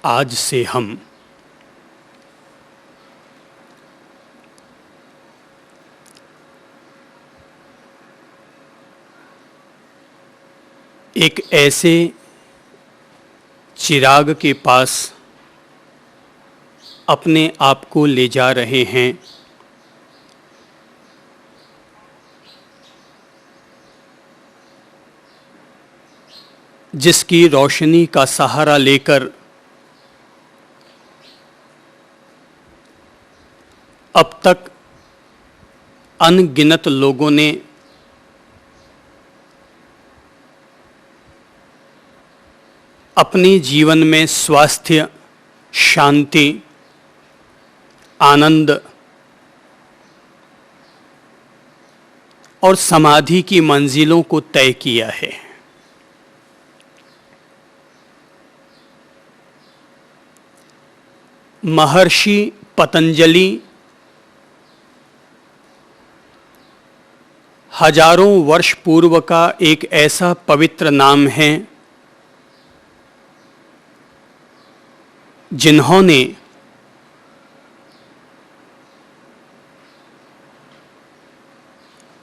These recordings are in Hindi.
आज से हम एक ऐसे चिराग के पास अपने आप को ले जा रहे हैं जिसकी रोशनी का सहारा लेकर अब तक अनगिनत लोगों ने अपने जीवन में स्वास्थ्य, शांति, आनंद और समाधि की मंजिलों को तय किया है। महर्षि पतंजलि हजारों वर्ष पूर्व का एक ऐसा पवित्र नाम है जिन्होंने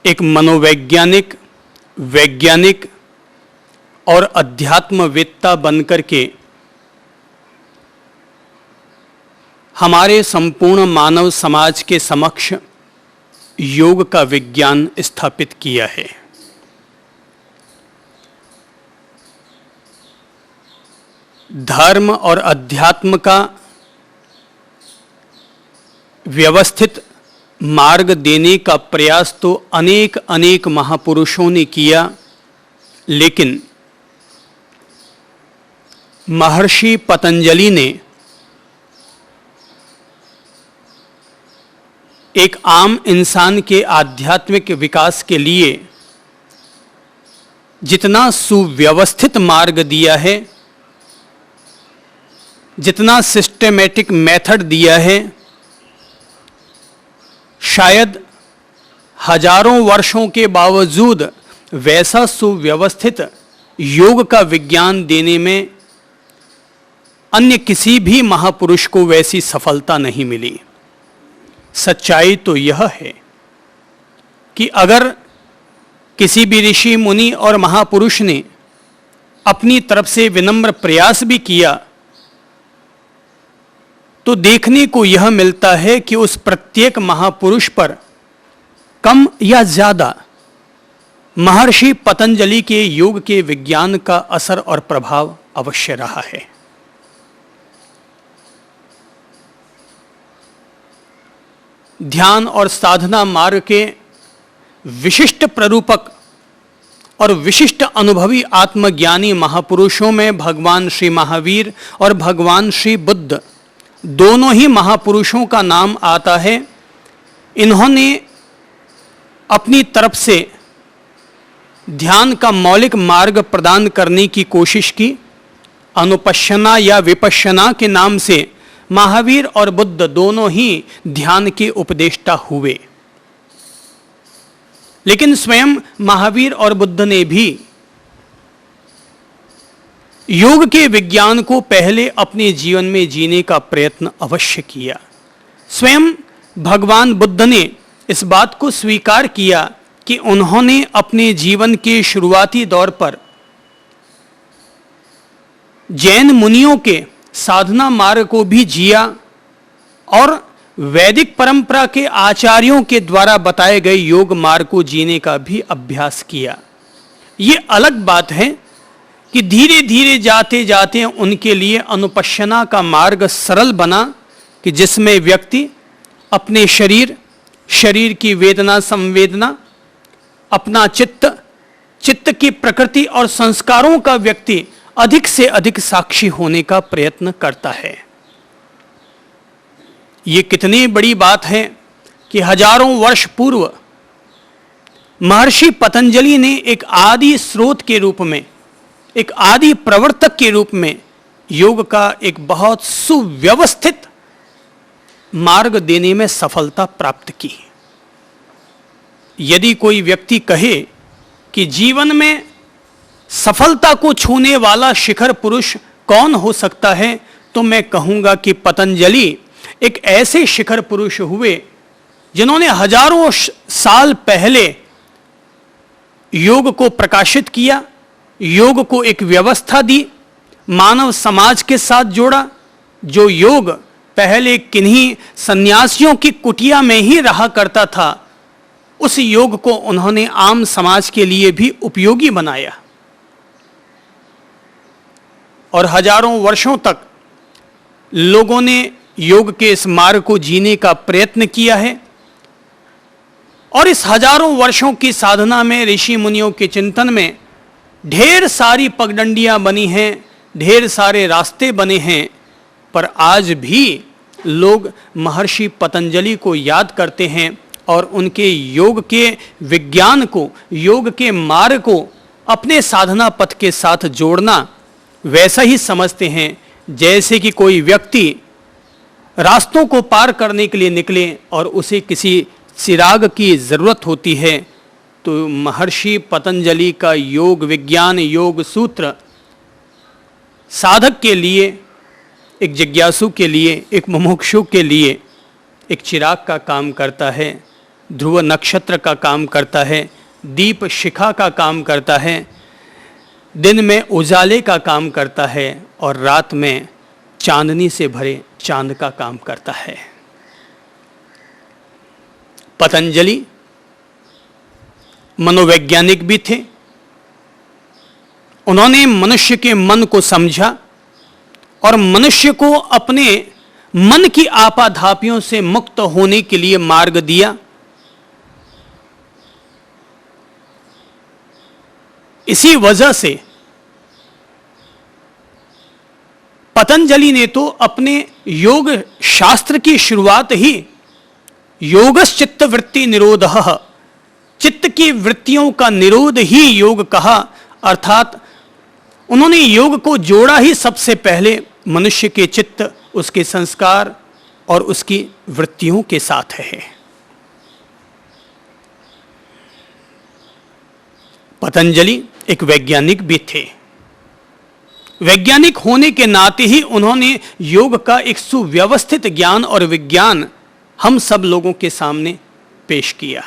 एक मनोवैज्ञानिक, वैज्ञानिक और अध्यात्मवेत्ता बनकर के हमारे संपूर्ण मानव समाज के समक्ष योग का विज्ञान स्थापित किया है। धर्म और अध्यात्म का व्यवस्थित मार्ग देने का प्रयास तो अनेक अनेक महापुरुषों ने किया, लेकिन महर्षि पतंजलि ने एक आम इंसान के आध्यात्मिक विकास के लिए जितना सुव्यवस्थित मार्ग दिया है, जितना सिस्टेमेटिक मेथड दिया है, शायद हजारों वर्षों के बावजूद वैसा सुव्यवस्थित योग का विज्ञान देने में अन्य किसी भी महापुरुष को वैसी सफलता नहीं मिली। सच्चाई तो यह है कि अगर किसी भी ऋषि, मुनि और महापुरुष ने अपनी तरफ से विनम्र प्रयास भी किया तो देखने को यह मिलता है कि उस प्रत्येक महापुरुष पर कम या ज्यादा महर्षि पतंजलि के योग के विज्ञान का असर और प्रभाव अवश्य रहा है। ध्यान और साधना मार्ग के विशिष्ट प्ररूपक और विशिष्ट अनुभवी आत्मज्ञानी महापुरुषों में भगवान श्री महावीर और भगवान श्री बुद्ध दोनों ही महापुरुषों का नाम आता है। इन्होंने अपनी तरफ से ध्यान का मौलिक मार्ग प्रदान करने की कोशिश की। अनुपश्यना या विपश्यना के नाम से महावीर और बुद्ध दोनों ही ध्यान के उपदेष्टा हुए, लेकिन स्वयं महावीर और बुद्ध ने भी योग के विज्ञान को पहले अपने जीवन में जीने का प्रयत्न अवश्य किया। स्वयं भगवान बुद्ध ने इस बात को स्वीकार किया कि उन्होंने अपने जीवन के शुरुआती दौर पर जैन मुनियों के साधना मार्ग को भी जिया और वैदिक परंपरा के आचार्यों के द्वारा बताए गए योग मार्ग को जीने का भी अभ्यास किया। ये अलग बात है कि धीरे धीरे जाते जाते उनके लिए अनुपश्यना का मार्ग सरल बना कि जिसमें व्यक्ति अपने शरीर की वेदना संवेदना, अपना चित्त की प्रकृति और संस्कारों का व्यक्ति अधिक से अधिक साक्षी होने का प्रयत्न करता है। ये कितनी बड़ी बात है कि हजारों वर्ष पूर्व महर्षि पतंजलि ने एक आदि स्रोत के रूप में, एक आदि प्रवर्तक के रूप में योग का एक बहुत सुव्यवस्थित मार्ग देने में सफलता प्राप्त की। यदि कोई व्यक्ति कहे कि जीवन में सफलता को छूने वाला शिखर पुरुष कौन हो सकता है, तो मैं कहूंगा कि पतंजलि एक ऐसे शिखर पुरुष हुए जिन्होंने हजारों साल पहले योग को प्रकाशित किया, योग को एक व्यवस्था दी, मानव समाज के साथ जोड़ा। जो योग पहले किन्हीं सन्यासियों की कुटिया में ही रहा करता था, उस योग को उन्होंने आम समाज के लिए भी उपयोगी बनाया और हजारों वर्षों तक लोगों ने योग के इस मार्ग को जीने का प्रयत्न किया है। और इस हजारों वर्षों की साधना में, ऋषि मुनियों के चिंतन में ढेर सारी पगडंडियां बनी हैं, ढेर सारे रास्ते बने हैं, पर आज भी लोग महर्षि पतंजलि को याद करते हैं और उनके योग के विज्ञान को, योग के मार्ग को अपने साधना पथ के साथ जोड़ना वैसा ही समझते हैं जैसे कि कोई व्यक्ति रास्तों को पार करने के लिए निकले और उसे किसी चिराग की जरूरत होती है, तो महर्षि पतंजलि का योग विज्ञान, योग सूत्र साधक के लिए, एक जिज्ञासु के लिए, एक मुमुक्षु के लिए एक चिराग का काम करता है, ध्रुव नक्षत्र का काम करता है, दीप शिखा का काम करता है, दिन में उजाले का काम करता है और रात में चांदनी से भरे चांद का काम करता है। पतंजलि मनोवैज्ञानिक भी थे। उन्होंने मनुष्य के मन को समझा और मनुष्य को अपने मन की आपाधापियों से मुक्त होने के लिए मार्ग दिया। इसी वजह से पतंजलि ने तो अपने योग शास्त्र की शुरुआत ही योगश्चित्त वृत्ति निरोधः, चित्त की वृत्तियों का निरोध ही योग कहा। अर्थात उन्होंने योग को जोड़ा ही सबसे पहले मनुष्य के चित्त, उसके संस्कार और उसकी वृत्तियों के साथ है। पतंजलि एक वैज्ञानिक भी थे। वैज्ञानिक होने के नाते ही उन्होंने योग का एक सुव्यवस्थित ज्ञान और विज्ञान हम सब लोगों के सामने पेश किया।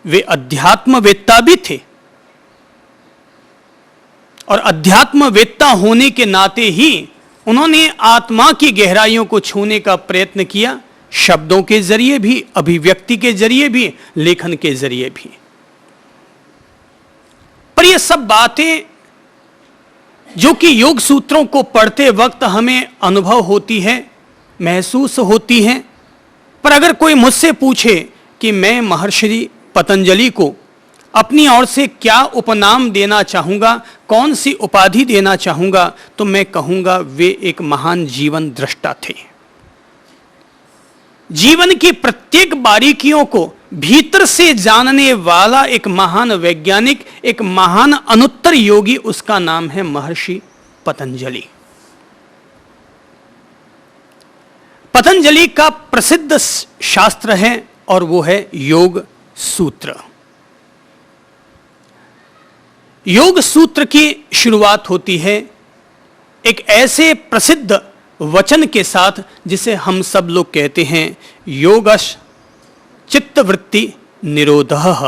वे अध्यात्मवेत्ता भी थे और अध्यात्मवेत्ता होने के नाते ही उन्होंने आत्मा की गहराइयों को छूने का प्रयत्न किया, शब्दों के जरिए भी, अभिव्यक्ति के जरिए भी, लेखन के जरिए भी। पर ये सब बातें जो कि योग सूत्रों को पढ़ते वक्त हमें अनुभव होती है, महसूस होती हैं, पर अगर कोई मुझसे पूछे कि मैं महर्षि पतंजलि को अपनी ओर से क्या उपनाम देना चाहूँगा, कौन सी उपाधि देना चाहूँगा, तो मैं कहूँगा वे एक महान जीवन दृष्टा थे। जीवन की प्रत्येक बारीकियों को भीतर से जानने वाला एक महान वैज्ञानिक, एक महान अनुत्तर योगी, उसका नाम है महर्षि पतंजलि। पतंजलि का प्रसिद्ध शास्त्र है और वो है योग सूत्र। योग सूत्र की शुरुआत होती है एक ऐसे प्रसिद्ध वचन के साथ जिसे हम सब लोग कहते हैं योगश चित्तवृत्ति निरोधः।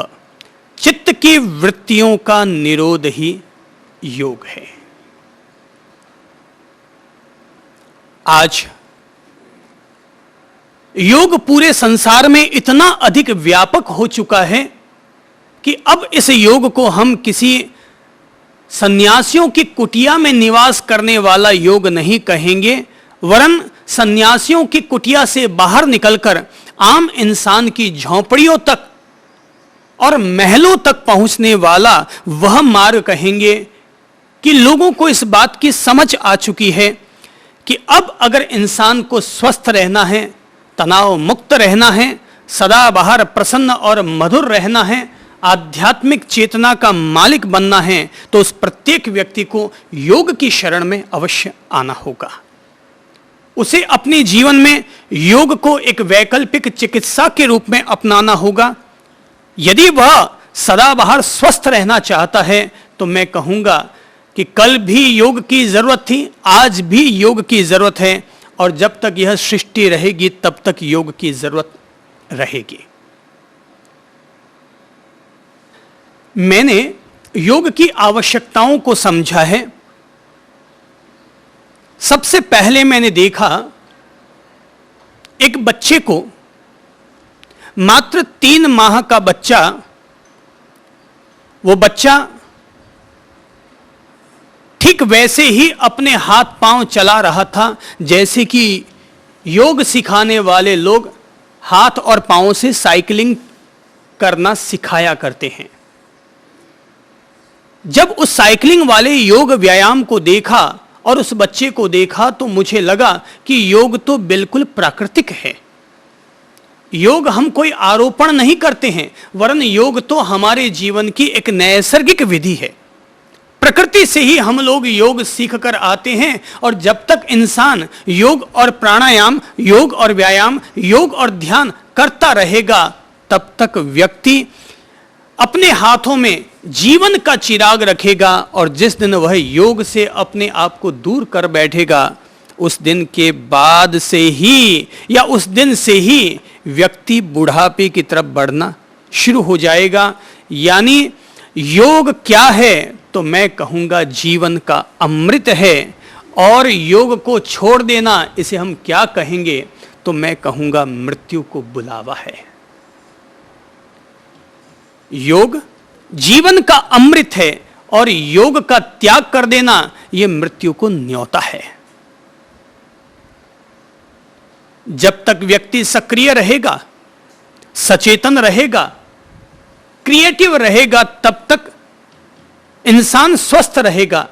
चित्त की वृत्तियों का निरोध ही योग है। आज योग पूरे संसार में इतना अधिक व्यापक हो चुका है कि अब इस योग को हम किसी सन्यासियों की कुटिया में निवास करने वाला योग नहीं कहेंगे, वरन सन्यासियों की कुटिया से बाहर निकलकर आम इंसान की झोंपड़ियों तक और महलों तक पहुंचने वाला वह मार्ग कहेंगे कि लोगों को इस बात की समझ आ चुकी है कि अब अगर इंसान को स्वस्थ रहना है, तनाव मुक्त रहना है, सदा बाहर प्रसन्न और मधुर रहना है, आध्यात्मिक चेतना का मालिक बनना है, तो उस प्रत्येक व्यक्ति को योग की शरण में अवश्य आना होगा। उसे अपने जीवन में योग को एक वैकल्पिक चिकित्सा के रूप में अपनाना होगा। यदि वह सदा बाहर स्वस्थ रहना चाहता है तो मैं कहूँगा कि कल भी योग की जरूरत थी, आज भी योग की जरूरत है, और जब तक यह सृष्टि रहेगी तब तक योग की जरूरत रहेगी। मैंने योग की आवश्यकताओं को समझा है। सबसे पहले मैंने देखा एक बच्चे को, मात्र 3 माह का बच्चा, वो बच्चा ठीक वैसे ही अपने हाथ पांव चला रहा था जैसे कि योग सिखाने वाले लोग हाथ और पांव से साइकिलिंग करना सिखाया करते हैं। जब उस साइकिलिंग वाले योग व्यायाम को देखा और उस बच्चे को देखा तो मुझे लगा कि योग तो बिल्कुल प्राकृतिक है। योग हम कोई आरोपण नहीं करते हैं, वरन योग तो हमारे जीवन की एक नैसर्गिक विधि है। प्रकृति से ही हम लोग योग सीख कर आते हैं, और जब तक इंसान योग और प्राणायाम, योग और व्यायाम, योग और ध्यान करता रहेगा, तब तक व्यक्ति अपने हाथों में जीवन का चिराग रखेगा, और जिस दिन वह योग से अपने आप को दूर कर बैठेगा, उस दिन के बाद से ही या उस दिन से ही व्यक्ति बुढ़ापे की तरफ बढ़ना शुरू हो जाएगा। यानी योग क्या है तो मैं कहूंगा जीवन का अमृत है, और योग को छोड़ देना, इसे हम क्या कहेंगे तो मैं कहूंगा मृत्यु को बुलावा है। योग जीवन का अमृत है, और योग का त्याग कर देना यह मृत्यु को न्योता है। जब तक व्यक्ति सक्रिय रहेगा, सचेतन रहेगा, क्रिएटिव रहेगा, तब तक इंसान स्वस्थ रहेगा,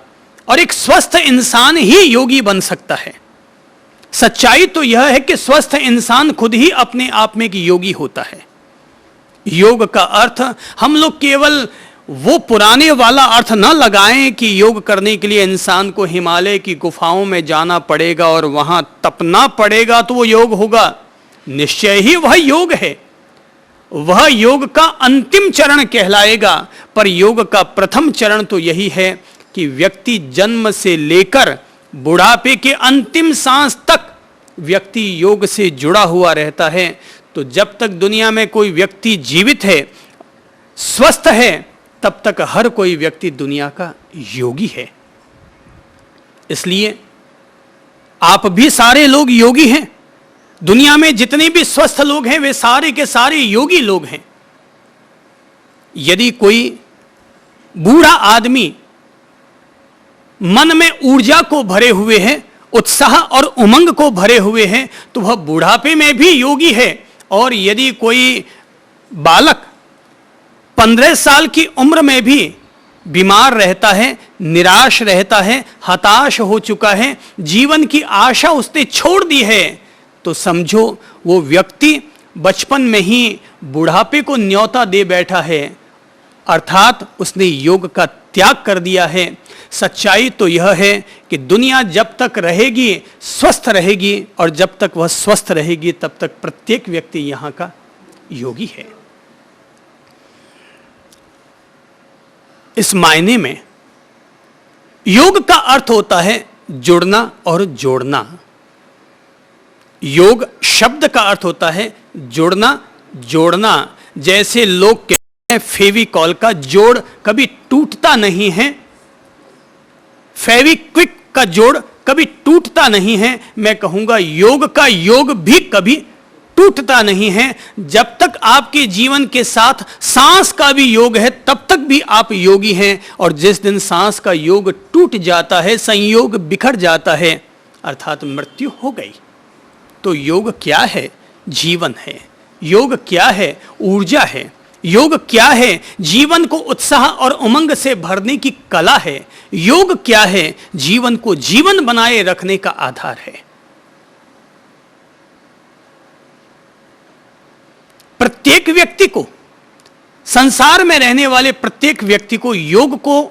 और एक स्वस्थ इंसान ही योगी बन सकता है। सच्चाई तो यह है कि स्वस्थ इंसान खुद ही अपने आप में एक योगी होता है। योग का अर्थ हम लोग केवल वो पुराने वाला अर्थ न लगाएं कि योग करने के लिए इंसान को हिमालय की गुफाओं में जाना पड़ेगा और वहां तपना पड़ेगा तो वो योग होगा। निश्चय ही वह योग है, वह योग का अंतिम चरण कहलाएगा। पर योग का प्रथम चरण तो यही है कि व्यक्ति जन्म से लेकर बुढ़ापे के अंतिम सांस तक व्यक्ति योग से जुड़ा हुआ रहता है। तो जब तक दुनिया में कोई व्यक्ति जीवित है, स्वस्थ है, तब तक हर कोई व्यक्ति दुनिया का योगी है। इसलिए आप भी सारे लोग योगी हैं। दुनिया में जितने भी स्वस्थ लोग हैं वे सारे के सारे योगी लोग हैं। यदि कोई बूढ़ा आदमी मन में ऊर्जा को भरे हुए है, उत्साह और उमंग को भरे हुए हैं, तो वह बुढ़ापे में भी योगी है। और यदि कोई बालक 15 साल की उम्र में भी बीमार रहता है, निराश रहता है, हताश हो चुका है, जीवन की आशा उसने छोड़ दी है, तो समझो वो व्यक्ति बचपन में ही बुढ़ापे को न्योता दे बैठा है, अर्थात उसने योग का त्याग कर दिया है। सच्चाई तो यह है कि दुनिया जब तक रहेगी स्वस्थ रहेगी, और जब तक वह स्वस्थ रहेगी तब तक प्रत्येक व्यक्ति यहां का योगी है। इस मायने में योग का अर्थ होता है जुड़ना और जोड़ना। योग शब्द का अर्थ होता है जोड़ना, जोड़ना। जैसे लोग कहते हैं फेविकॉल का जोड़ कभी टूटता नहीं है, फेविक्विक का जोड़ कभी टूटता नहीं है, मैं कहूंगा योग का योग भी कभी टूटता नहीं है। जब तक आपके जीवन के साथ सांस का भी योग है तब तक भी आप योगी हैं, और जिस दिन सांस का योग टूट जाता है, संयोग बिखर जाता है, अर्थात मृत्यु हो गई। तो योग क्या है? जीवन है। योग क्या है? ऊर्जा है। योग क्या है? जीवन को उत्साह और उमंग से भरने की कला है। योग क्या है? जीवन को जीवन बनाए रखने का आधार है। प्रत्येक व्यक्ति को, संसार में रहने वाले प्रत्येक व्यक्ति को योग को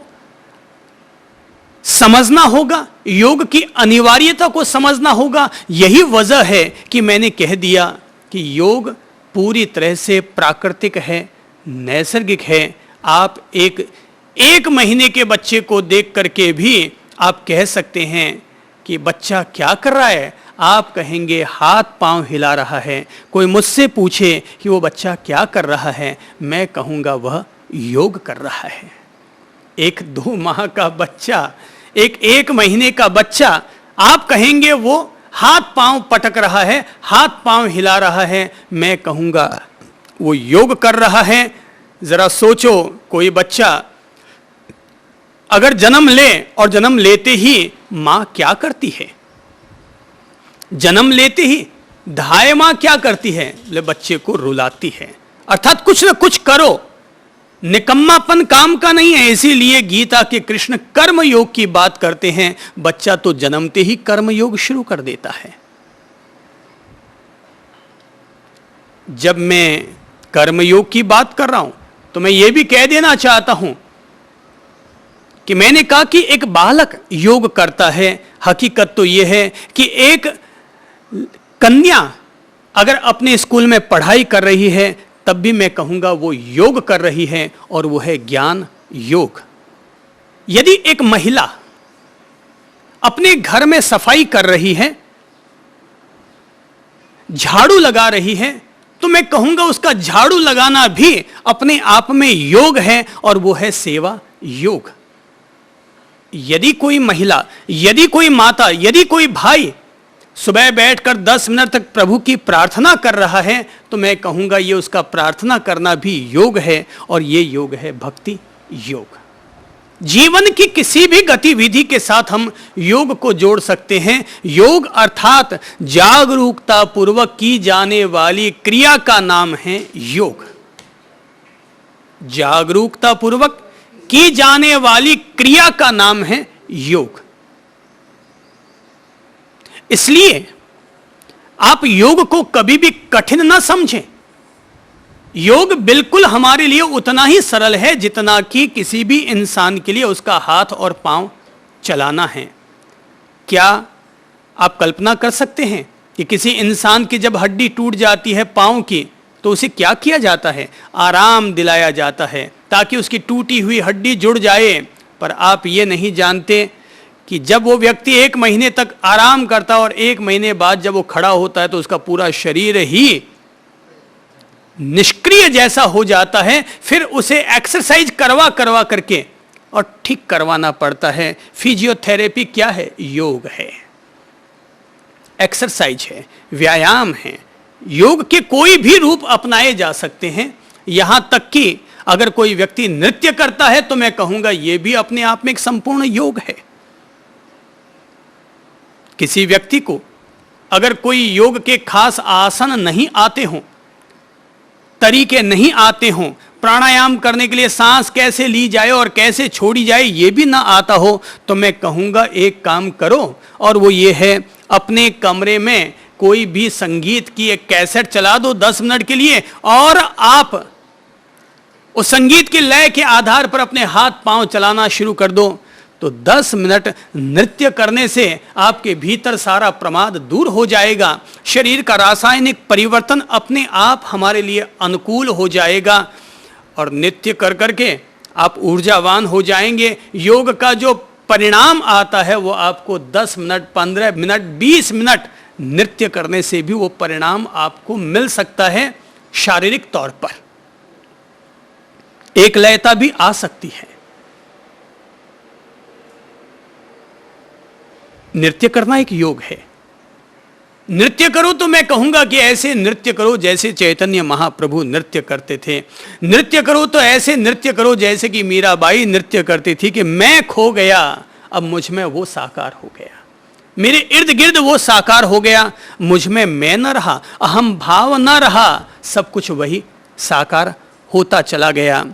समझना होगा, योग की अनिवार्यता को समझना होगा। यही वजह है कि मैंने कह दिया कि योग पूरी तरह से प्राकृतिक है, नैसर्गिक है। आप एक 1 महीने के बच्चे को देख करके भी आप कह सकते हैं कि बच्चा क्या कर रहा है, आप कहेंगे हाथ पांव हिला रहा है। कोई मुझसे पूछे कि वो बच्चा क्या कर रहा है, मैं कहूँगा वह योग कर रहा है। 1-2 माह का बच्चा, एक महीने का बच्चा, आप कहेंगे वो हाथ पांव पटक रहा है, हाथ पांव हिला रहा है, मैं कहूँगा वो योग कर रहा है। जरा सोचो, कोई बच्चा अगर जन्म ले और जन्म लेते ही मां क्या करती है, जन्म लेते ही धाय मां क्या करती है, ले बच्चे को रुलाती है। अर्थात कुछ ना कुछ करो, निकम्मापन काम का नहीं है। इसीलिए गीता के कृष्ण कर्म योग की बात करते हैं। बच्चा तो जन्मते ही कर्म योग शुरू कर देता है। जब मैं कर्म योग की बात कर रहा हूं तो मैं यह भी कह देना चाहता हूं कि मैंने कहा कि एक बालक योग करता है। हकीकत तो यह है कि एक कन्या अगर अपने स्कूल में पढ़ाई कर रही है तब भी मैं कहूंगा वो योग कर रही है, और वो है ज्ञान योग। यदि एक महिला अपने घर में सफाई कर रही है, झाड़ू लगा रही है, तो मैं कहूंगा उसका झाड़ू लगाना भी अपने आप में योग है, और वो है सेवा योग। यदि कोई महिला, यदि कोई माता, यदि कोई भाई सुबह बैठकर 10 मिनट तक प्रभु की प्रार्थना कर रहा है, तो मैं कहूंगा ये उसका प्रार्थना करना भी योग है, और ये योग है भक्ति योग। जीवन की किसी भी गतिविधि के साथ हम योग को जोड़ सकते हैं। योग अर्थात जागरूकता पूर्वक की जाने वाली क्रिया का नाम है योग। जागरूकता पूर्वक की जाने वाली क्रिया का नाम है योग। इसलिए आप योग को कभी भी कठिन ना समझें। योग बिल्कुल हमारे लिए उतना ही सरल है जितना कि किसी भी इंसान के लिए उसका हाथ और पांव चलाना है। क्या आप कल्पना कर सकते हैं कि किसी इंसान की जब हड्डी टूट जाती है पांव की, तो उसे क्या किया जाता है? आराम दिलाया जाता है ताकि उसकी टूटी हुई हड्डी जुड़ जाए। पर आप ये नहीं जानते कि जब वो व्यक्ति 1 महीने तक आराम करता है और 1 महीने बाद जब वो खड़ा होता है तो उसका पूरा शरीर ही निष्क्रिय जैसा हो जाता है। फिर उसे एक्सरसाइज करवा करवा करके और ठीक करवाना पड़ता है। फिजियोथेरेपी क्या है? योग है, एक्सरसाइज है, व्यायाम है। योग के कोई भी रूप अपनाए जा सकते हैं। यहां तक कि अगर कोई व्यक्ति नृत्य करता है तो मैं कहूंगा यह भी अपने आप में एक संपूर्ण योग है। किसी व्यक्ति को अगर कोई योग के खास आसन नहीं आते हों, तरीके नहीं आते हों, प्राणायाम करने के लिए सांस कैसे ली जाए और कैसे छोड़ी जाए ये भी ना आता हो, तो मैं कहूँगा एक काम करो, और वो ये है अपने कमरे में कोई भी संगीत की एक कैसेट चला दो 10 मिनट के लिए, और आप उस संगीत के लय के आधार पर अपने हाथ पांव चलाना शुरू कर दो। तो 10 मिनट नृत्य करने से आपके भीतर सारा प्रमाद दूर हो जाएगा। शरीर का रासायनिक परिवर्तन अपने आप हमारे लिए अनुकूल हो जाएगा, और नृत्य कर करके आप ऊर्जावान हो जाएंगे। योग का जो परिणाम आता है वो आपको 10 मिनट, 15 मिनट, 20 मिनट नृत्य करने से भी वो परिणाम आपको मिल सकता है। शारीरिक तौर पर एक लयता भी आ सकती है। नृत्य करना एक योग है। नृत्य करो तो मैं कहूंगा कि ऐसे नृत्य करो जैसे चैतन्य महाप्रभु नृत्य करते थे। नृत्य करो तो ऐसे नृत्य करो जैसे कि मीराबाई नृत्य करती थी कि मैं खो गया, अब मुझ में वो साकार हो गया, मेरे इर्द गिर्द वो साकार हो गया, मुझ में मैं न रहा, अहम भाव न रहा, सब कुछ वही साकार होता चला गया।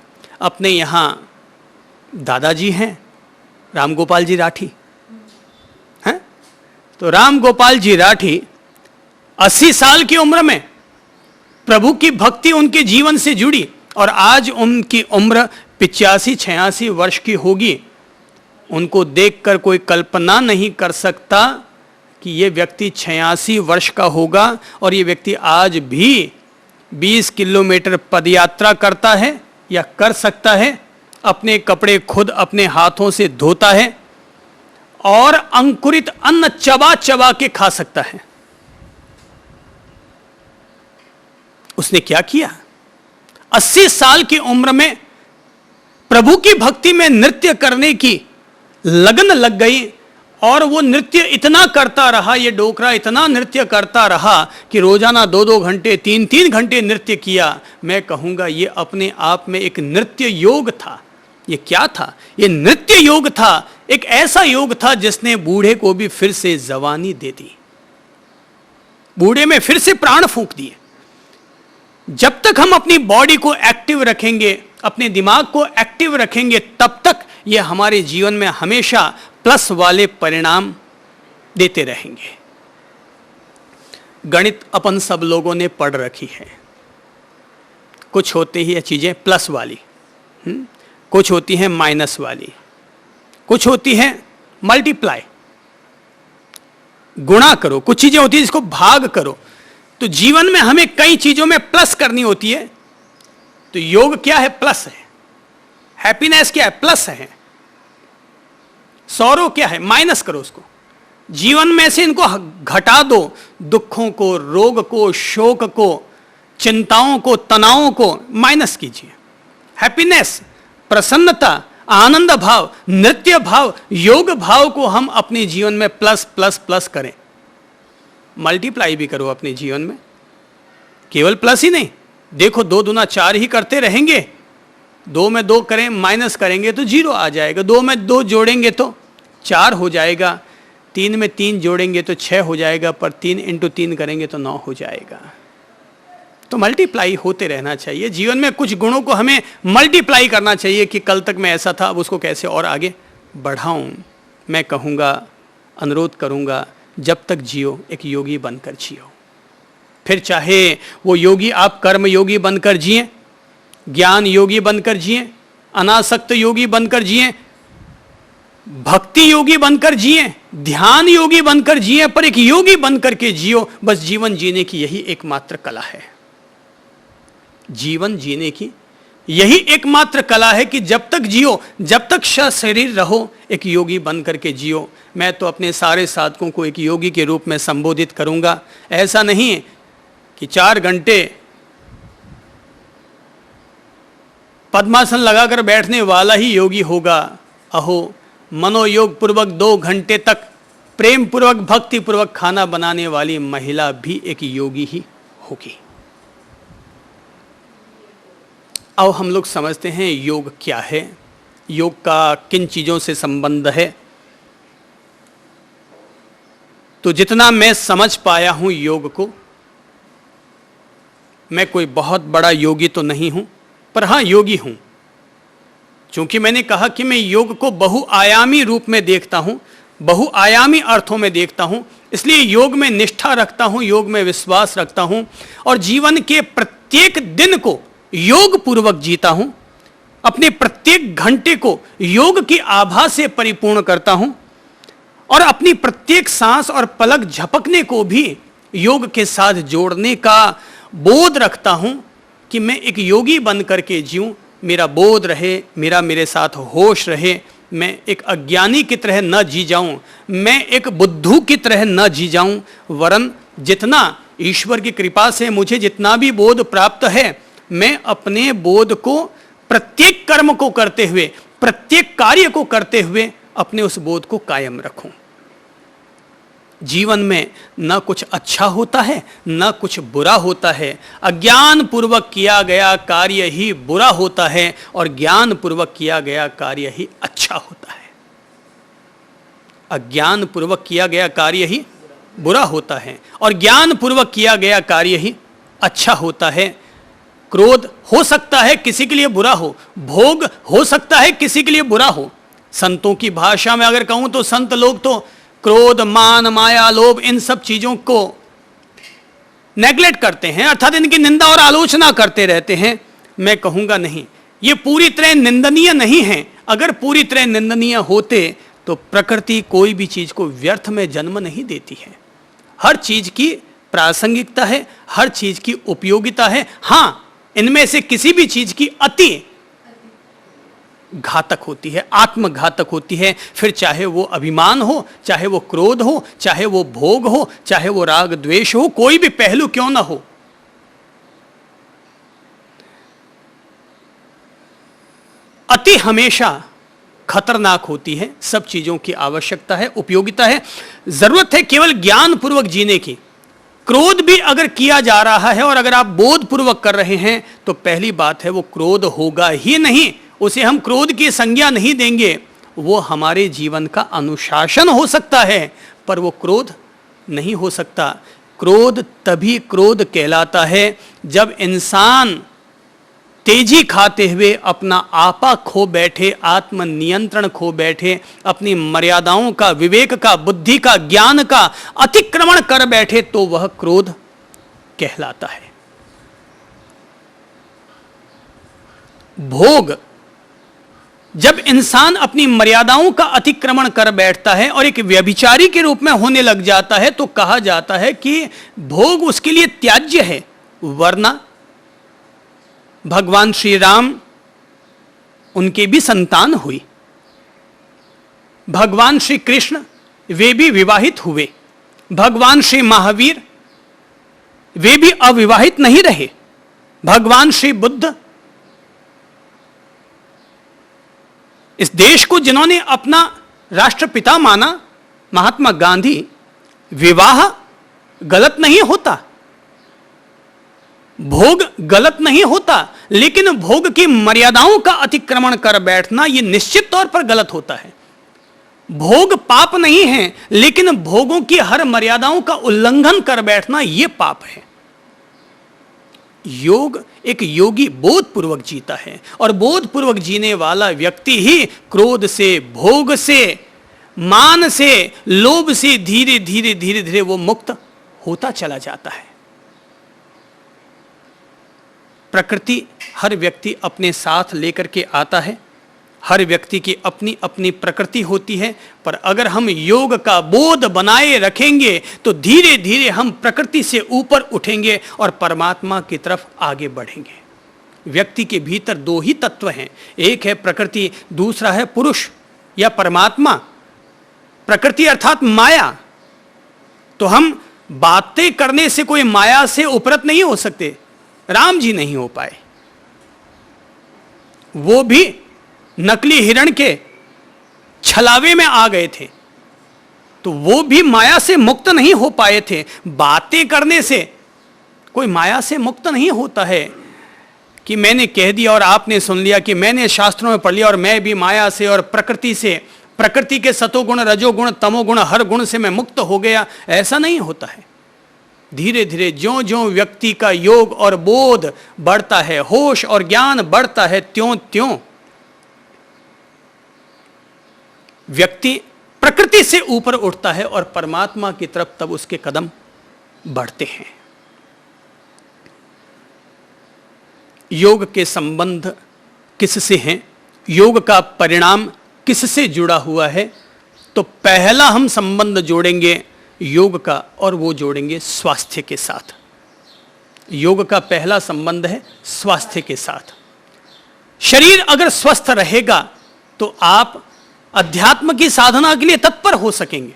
अपने यहाँ दादाजी हैं राम गोपाल जी राठी, हैं? तो राम गोपाल जी राठी 80 साल की उम्र में प्रभु की भक्ति उनके जीवन से जुड़ी, और आज उनकी उम्र 85-86 वर्ष की होगी। उनको देखकर कोई कल्पना नहीं कर सकता कि ये व्यक्ति 86 वर्ष का होगा और ये व्यक्ति आज भी 20 किलोमीटर पदयात्रा करता है या कर सकता है। अपने कपड़े खुद अपने हाथों से धोता है और अंकुरित अन्न चबा चबा के खा सकता है। उसने क्या किया? 80 साल की उम्र में प्रभु की भक्ति में नृत्य करने की लगन लग गई और वो नृत्य इतना करता रहा, ये डोकरा इतना नृत्य करता रहा कि रोजाना 2-2 घंटे 3-3 घंटे नृत्य किया। मैं कहूंगा ये अपने आप में एक नृत्य योग था। ये क्या था? ये नृत्य योग था, एक ऐसा योग था जिसने बूढ़े को भी फिर से जवानी दे दी, बूढ़े में फिर से प्राण फूंक दिए। जब तक हम अपनी बॉडी को एक्टिव रखेंगे, अपने दिमाग को एक्टिव रखेंगे, तब तक ये हमारे जीवन में हमेशा प्लस वाले परिणाम देते रहेंगे। गणित अपन सब लोगों ने पढ़ रखी है। कुछ होती है चीजें प्लस वाली, कुछ होती है माइनस वाली, कुछ होती है मल्टीप्लाई, गुणा करो, कुछ चीजें होती है जिसको भाग करो। तो जीवन में हमें कई चीजों में प्लस करनी होती है। तो योग क्या है? प्लस है। हैप्पीनेस क्या है? प्लस है। सौरो क्या है? माइनस करो उसको। जीवन में से इनको घटा दो, दुखों को, रोग को, शोक को, चिंताओं को, तनावों को माइनस कीजिए। हैप्पीनेस, प्रसन्नता, आनंद भाव, नृत्य भाव, योग भाव को हम अपने जीवन में प्लस प्लस प्लस करें। मल्टीप्लाई भी करो अपने जीवन में, केवल प्लस ही नहीं। देखो 2 दूना 4 ही करते रहेंगे, 2 में 2 करें, माइनस करेंगे तो 0 आ जाएगा। 2 में 2 जोड़ेंगे तो 4 हो जाएगा, 3 में 3 जोड़ेंगे तो 6 हो जाएगा, पर 3 × 3 करेंगे तो 9 हो जाएगा। तो मल्टीप्लाई होते रहना चाहिए। जीवन में कुछ गुणों को हमें मल्टीप्लाई करना चाहिए कि कल तक मैं ऐसा था, अब उसको कैसे और आगे बढ़ाऊं। मैं कहूँगा, अनुरोध करूँगा, जब तक जियो एक योगी बनकर जियो। फिर चाहे वो योगी आप कर्म योगी बनकर जिए, ज्ञान योगी बनकर जिए, अनासक्त योगी बनकर जिए, भक्ति योगी बनकर जिए, ध्यान योगी बनकर जिए, पर एक योगी बनकर के जियो। बस जीवन जीने की यही एकमात्र कला है। जीवन जीने की यही एकमात्र कला है कि जब तक जियो, जब तक शरीर रहो, एक योगी बनकर के जियो। मैं तो अपने सारे साधकों को एक योगी के रूप में संबोधित करूंगा। ऐसा नहीं कि 4 घंटे पद्मासन लगाकर बैठने वाला ही योगी होगा। अहो, मनोयोग पूर्वक 2 घंटे तक प्रेम पूर्वक, भक्ति पूर्वक खाना बनाने वाली महिला भी एक योगी ही होगी। अब हम लोग समझते हैं योग क्या है, योग का किन चीजों से संबंध है। तो जितना मैं समझ पाया हूं योग को, मैं कोई बहुत बड़ा योगी तो नहीं हूं, पर हां योगी हूं। क्योंकि मैंने कहा कि मैं योग को बहुआयामी रूप में देखता हूं, बहुआयामी अर्थों में देखता हूं, इसलिए योग में निष्ठा रखता हूं, योग में विश्वास रखता हूं और जीवन के प्रत्येक दिन को योग पूर्वक जीता हूं। अपने प्रत्येक घंटे को योग की आभा से परिपूर्ण करता हूं और अपनी प्रत्येक सांस और पलक झपकने को भी योग के साथ जोड़ने का बोध रखता हूं कि मैं एक योगी बन करके जीऊं, मेरा बोध रहे, मेरे साथ होश रहे, मैं एक अज्ञानी की तरह न जी जाऊं, मैं एक बुद्धू की तरह न जी जाऊं, वरन जितना ईश्वर की कृपा से मुझे जितना भी बोध प्राप्त है, मैं अपने बोध को प्रत्येक कर्म को करते हुए, प्रत्येक कार्य को करते हुए अपने उस बोध को कायम रखूं। जीवन में न कुछ अच्छा होता है, न कुछ बुरा होता है। अज्ञान पूर्वक किया गया कार्य ही बुरा होता है और ज्ञान पूर्वक किया गया कार्य ही अच्छा होता है। अज्ञान पूर्वक किया गया कार्य ही बुरा होता है और ज्ञान पूर्वक किया गया कार्य ही अच्छा होता है। क्रोध हो सकता है किसी के लिए बुरा हो, भोग हो सकता है किसी के लिए बुरा हो। संतों की भाषा में अगर कहूं तो संत लोग तो क्रोध, मान, माया, लोभ, इन सब चीजों को नेग्लेक्ट करते हैं, अर्थात इनकी निंदा और आलोचना करते रहते हैं। मैं कहूंगा नहीं, ये पूरी तरह निंदनीय नहीं है। अगर पूरी तरह निंदनीय होते तो प्रकृति कोई भी चीज को व्यर्थ में जन्म नहीं देती है। हर चीज की प्रासंगिकता है, हर चीज की उपयोगिता है। हां, इनमें से किसी भी चीज की अति घातक होती है, आत्मघातक होती है। फिर चाहे वो अभिमान हो, चाहे वो क्रोध हो, चाहे वो भोग हो, चाहे वो राग द्वेष हो, कोई भी पहलू क्यों ना हो, अति हमेशा खतरनाक होती है। सब चीजों की आवश्यकता है, उपयोगिता है, जरूरत है केवल ज्ञान पूर्वक जीने की। क्रोध भी अगर किया जा रहा है और अगर आप बोध पूर्वक कर रहे हैं तो पहली बात है वो क्रोध होगा ही नहीं, उसे हम क्रोध की संज्ञा नहीं देंगे। वो हमारे जीवन का अनुशासन हो सकता है पर वो क्रोध नहीं हो सकता। क्रोध तभी क्रोध कहलाता है जब इंसान तेजी खाते हुए अपना आपा खो बैठे, आत्मनियंत्रण खो बैठे, अपनी मर्यादाओं का, विवेक का, बुद्धि का, ज्ञान का अतिक्रमण कर बैठे, तो वह क्रोध कहलाता है। भोग, जब इंसान अपनी मर्यादाओं का अतिक्रमण कर बैठता है और एक व्यभिचारी के रूप में होने लग जाता है तो कहा जाता है कि भोग उसके लिए त्याज्य है। वरना भगवान श्री राम, उनके भी संतान हुई, भगवान श्री कृष्ण वे भी विवाहित हुए, भगवान श्री महावीर वे भी अविवाहित नहीं रहे, भगवान श्री बुद्ध, इस देश को जिन्होंने अपना राष्ट्रपिता माना, महात्मा गांधी, विवाह गलत नहीं होता, भोग गलत नहीं होता, लेकिन भोग की मर्यादाओं का अतिक्रमण कर बैठना यह निश्चित तौर पर गलत होता है। भोग पाप नहीं है, लेकिन भोगों की हर मर्यादाओं का उल्लंघन कर बैठना यह पाप है। योग, एक योगी बोधपूर्वक जीता है और बोधपूर्वक जीने वाला व्यक्ति ही क्रोध से, भोग से, मान से, लोभ से धीरे धीरे धीरे धीरे वो मुक्त होता चला जाता है। प्रकृति हर व्यक्ति अपने साथ लेकर के आता है, हर व्यक्ति की अपनी अपनी प्रकृति होती है, पर अगर हम योग का बोध बनाए रखेंगे तो धीरे धीरे हम प्रकृति से ऊपर उठेंगे और परमात्मा की तरफ आगे बढ़ेंगे। व्यक्ति के भीतर दो ही तत्व हैं, एक है प्रकृति, दूसरा है पुरुष या परमात्मा। प्रकृति अर्थात माया, तो हम बातें करने से कोई माया से उपरत नहीं हो सकते। राम जी नहीं हो पाए, वो भी नकली हिरण के छलावे में आ गए थे, तो वो भी माया से मुक्त नहीं हो पाए थे। बातें करने से कोई माया से मुक्त नहीं होता है कि मैंने कह दिया और आपने सुन लिया, कि मैंने शास्त्रों में पढ़ लिया और मैं भी माया से और प्रकृति से, प्रकृति के सतोगुण, रजोगुण, तमोगुण, हर गुण से मैं मुक्त हो गया, ऐसा नहीं होता है। धीरे धीरे ज्यों ज्यों व्यक्ति का योग और बोध बढ़ता है, होश और ज्ञान बढ़ता है, त्यों त्यों व्यक्ति प्रकृति से ऊपर उठता है और परमात्मा की तरफ तब उसके कदम बढ़ते हैं। योग के संबंध किससे हैं, योग का परिणाम किससे जुड़ा हुआ है, तो पहला हम संबंध जोड़ेंगे योग का, और वो जोड़ेंगे स्वास्थ्य के साथ। योग का पहला संबंध है स्वास्थ्य के साथ। शरीर अगर स्वस्थ रहेगा तो आप अध्यात्म की साधना के लिए तत्पर हो सकेंगे।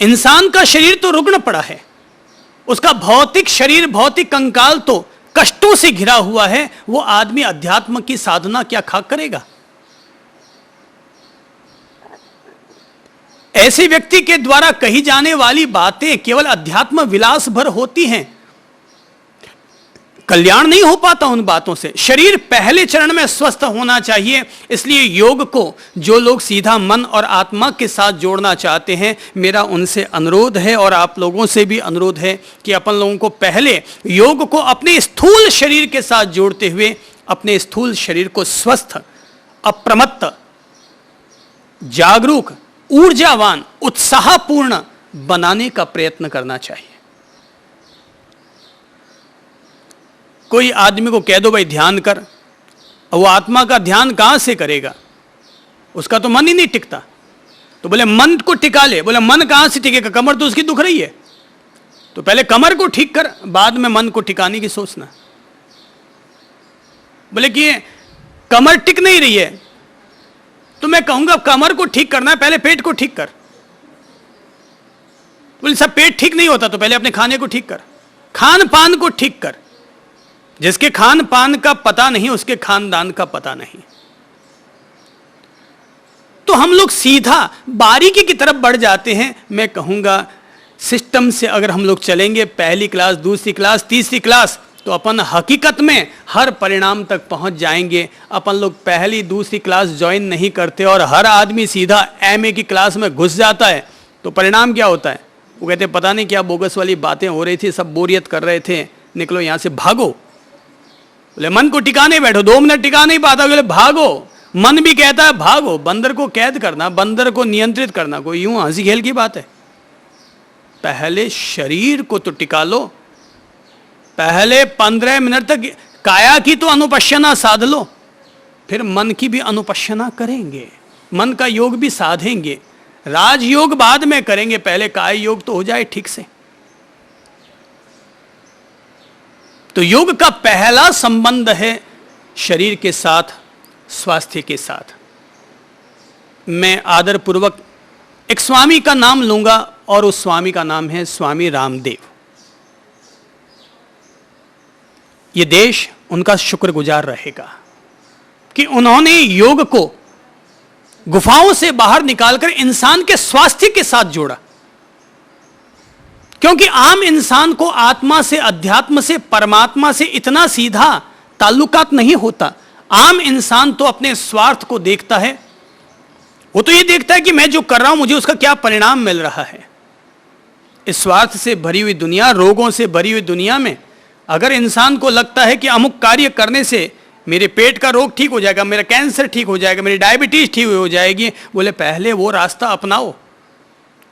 इंसान का शरीर तो रुग्ण पड़ा है, उसका भौतिक शरीर, भौतिक कंकाल तो कष्टों से घिरा हुआ है, वो आदमी अध्यात्म की साधना क्या खाक करेगा। ऐसे व्यक्ति के द्वारा कही जाने वाली बातें केवल अध्यात्म विलास भर होती हैं, कल्याण नहीं हो पाता उन बातों से। शरीर पहले चरण में स्वस्थ होना चाहिए, इसलिए योग को जो लोग सीधा मन और आत्मा के साथ जोड़ना चाहते हैं, मेरा उनसे अनुरोध है और आप लोगों से भी अनुरोध है कि अपन लोगों को पहले योग को अपने स्थूल शरीर के साथ जोड़ते हुए अपने स्थूल शरीर को स्वस्थ, अप्रमत्त, जागरूक, ऊर्जावान, उत्साहपूर्ण बनाने का प्रयत्न करना चाहिए। कोई आदमी को कह दो भाई ध्यान कर, वो आत्मा का ध्यान कहां से करेगा, उसका तो मन ही नहीं टिकता। तो बोले मन को टिका ले, बोले मन कहां से टिकेगा, कमर तो उसकी दुख रही है, तो पहले कमर को ठीक कर, बाद में मन को टिकाने की सोचना। बोले कि कमर टिक नहीं रही है, तो मैं कहूंगा कमर को ठीक करना है, पहले पेट को ठीक कर। बोले सब पेट ठीक नहीं होता तो पहले अपने खाने को ठीक कर, खान पान को ठीक कर। जिसके खान पान का पता नहीं उसके खानदान का पता नहीं। तो हम लोग सीधा बारीकी की तरफ बढ़ जाते हैं। मैं कहूंगा सिस्टम से अगर हम लोग चलेंगे, पहली क्लास, दूसरी क्लास, तीसरी क्लास, तो अपन हकीकत में हर परिणाम तक पहुंच जाएंगे। अपन लोग पहली दूसरी क्लास ज्वाइन नहीं करते और हर आदमी सीधा एमए की क्लास में घुस जाता है, तो परिणाम क्या होता है? वो कहते पता नहीं क्या बोगस वाली बातें हो रही थी, सब बोरियत कर रहे थे, निकलो यहां से, भागो। बोले मन को टिकाने बैठो, 2 मिनट टिका नहीं पाता, बोले भागो। मन भी कहता है भागो। बंदर को कैद करना, बंदर को नियंत्रित करना कोई यूं हंसी खेल की बात है? पहले शरीर को तो टिका लो, पहले 15 मिनट तक काया की तो अनुपश्यना साध लो, फिर मन की भी अनुपश्यना करेंगे, मन का योग भी साधेंगे। राजयोग बाद में करेंगे, पहले काय योग तो हो जाए ठीक से। तो योग का पहला संबंध है शरीर के साथ, स्वास्थ्य के साथ। मैं आदरपूर्वक एक स्वामी का नाम लूंगा और उस स्वामी का नाम है स्वामी रामदेव। ये देश उनका शुक्रगुजार रहेगा कि उन्होंने योग को गुफाओं से बाहर निकालकर इंसान के स्वास्थ्य के साथ जोड़ा। क्योंकि आम इंसान को आत्मा से, अध्यात्म से, परमात्मा से इतना सीधा ताल्लुकात नहीं होता। आम इंसान तो अपने स्वार्थ को देखता है। वो तो ये देखता है कि मैं जो कर रहा हूं मुझे उसका क्या परिणाम मिल रहा है। इस स्वार्थ से भरी हुई दुनिया, रोगों से भरी हुई दुनिया में अगर इंसान को लगता है कि अमुक कार्य करने से मेरे पेट का रोग ठीक हो जाएगा, मेरा कैंसर ठीक हो जाएगा, मेरी डायबिटीज ठीक हो जाएगी, बोले पहले वो रास्ता अपनाओ,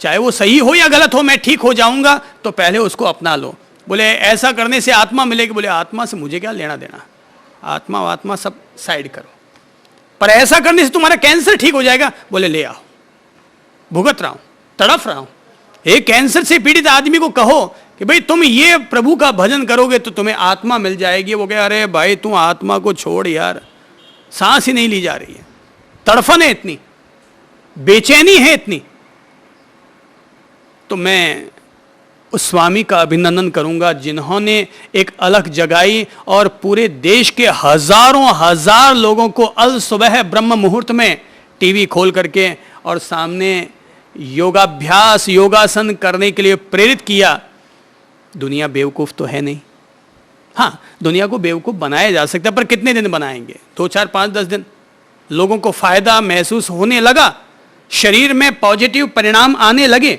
चाहे वो सही हो या गलत हो, मैं ठीक हो जाऊंगा, तो पहले उसको अपना लो। बोले ऐसा करने से आत्मा मिलेगी, बोले आत्मा से मुझे क्या लेना देना, आत्मा सब साइड करो। पर ऐसा करने से तुम्हारा कैंसर ठीक हो जाएगा, बोले ले आओ, भुगत रहा हूं, तड़फ रहा हूं। एक कैंसर से पीड़ित आदमी को कहो कि भाई तुम ये प्रभु का भजन करोगे तो तुम्हें आत्मा मिल जाएगी, वो कहे अरे भाई तू आत्मा को छोड़ यार, सांस ही नहीं ली जा रही है, तड़फन है इतनी, बेचैनी है इतनी। तो मैं उस स्वामी का अभिनंदन करूंगा जिन्होंने एक अलग जगाई और पूरे देश के हजारों हजार लोगों को अल सुबह ब्रह्म मुहूर्त में टीवी खोल करके और सामने योगाभ्यास, योगासन करने के लिए प्रेरित किया। दुनिया बेवकूफ तो है नहीं। हाँ, दुनिया को बेवकूफ बनाया जा सकता है, पर कितने दिन बनाएंगे? 2, 4, 5, 10 दिन। लोगों को फायदा महसूस होने लगा, शरीर में पॉजिटिव परिणाम आने लगे,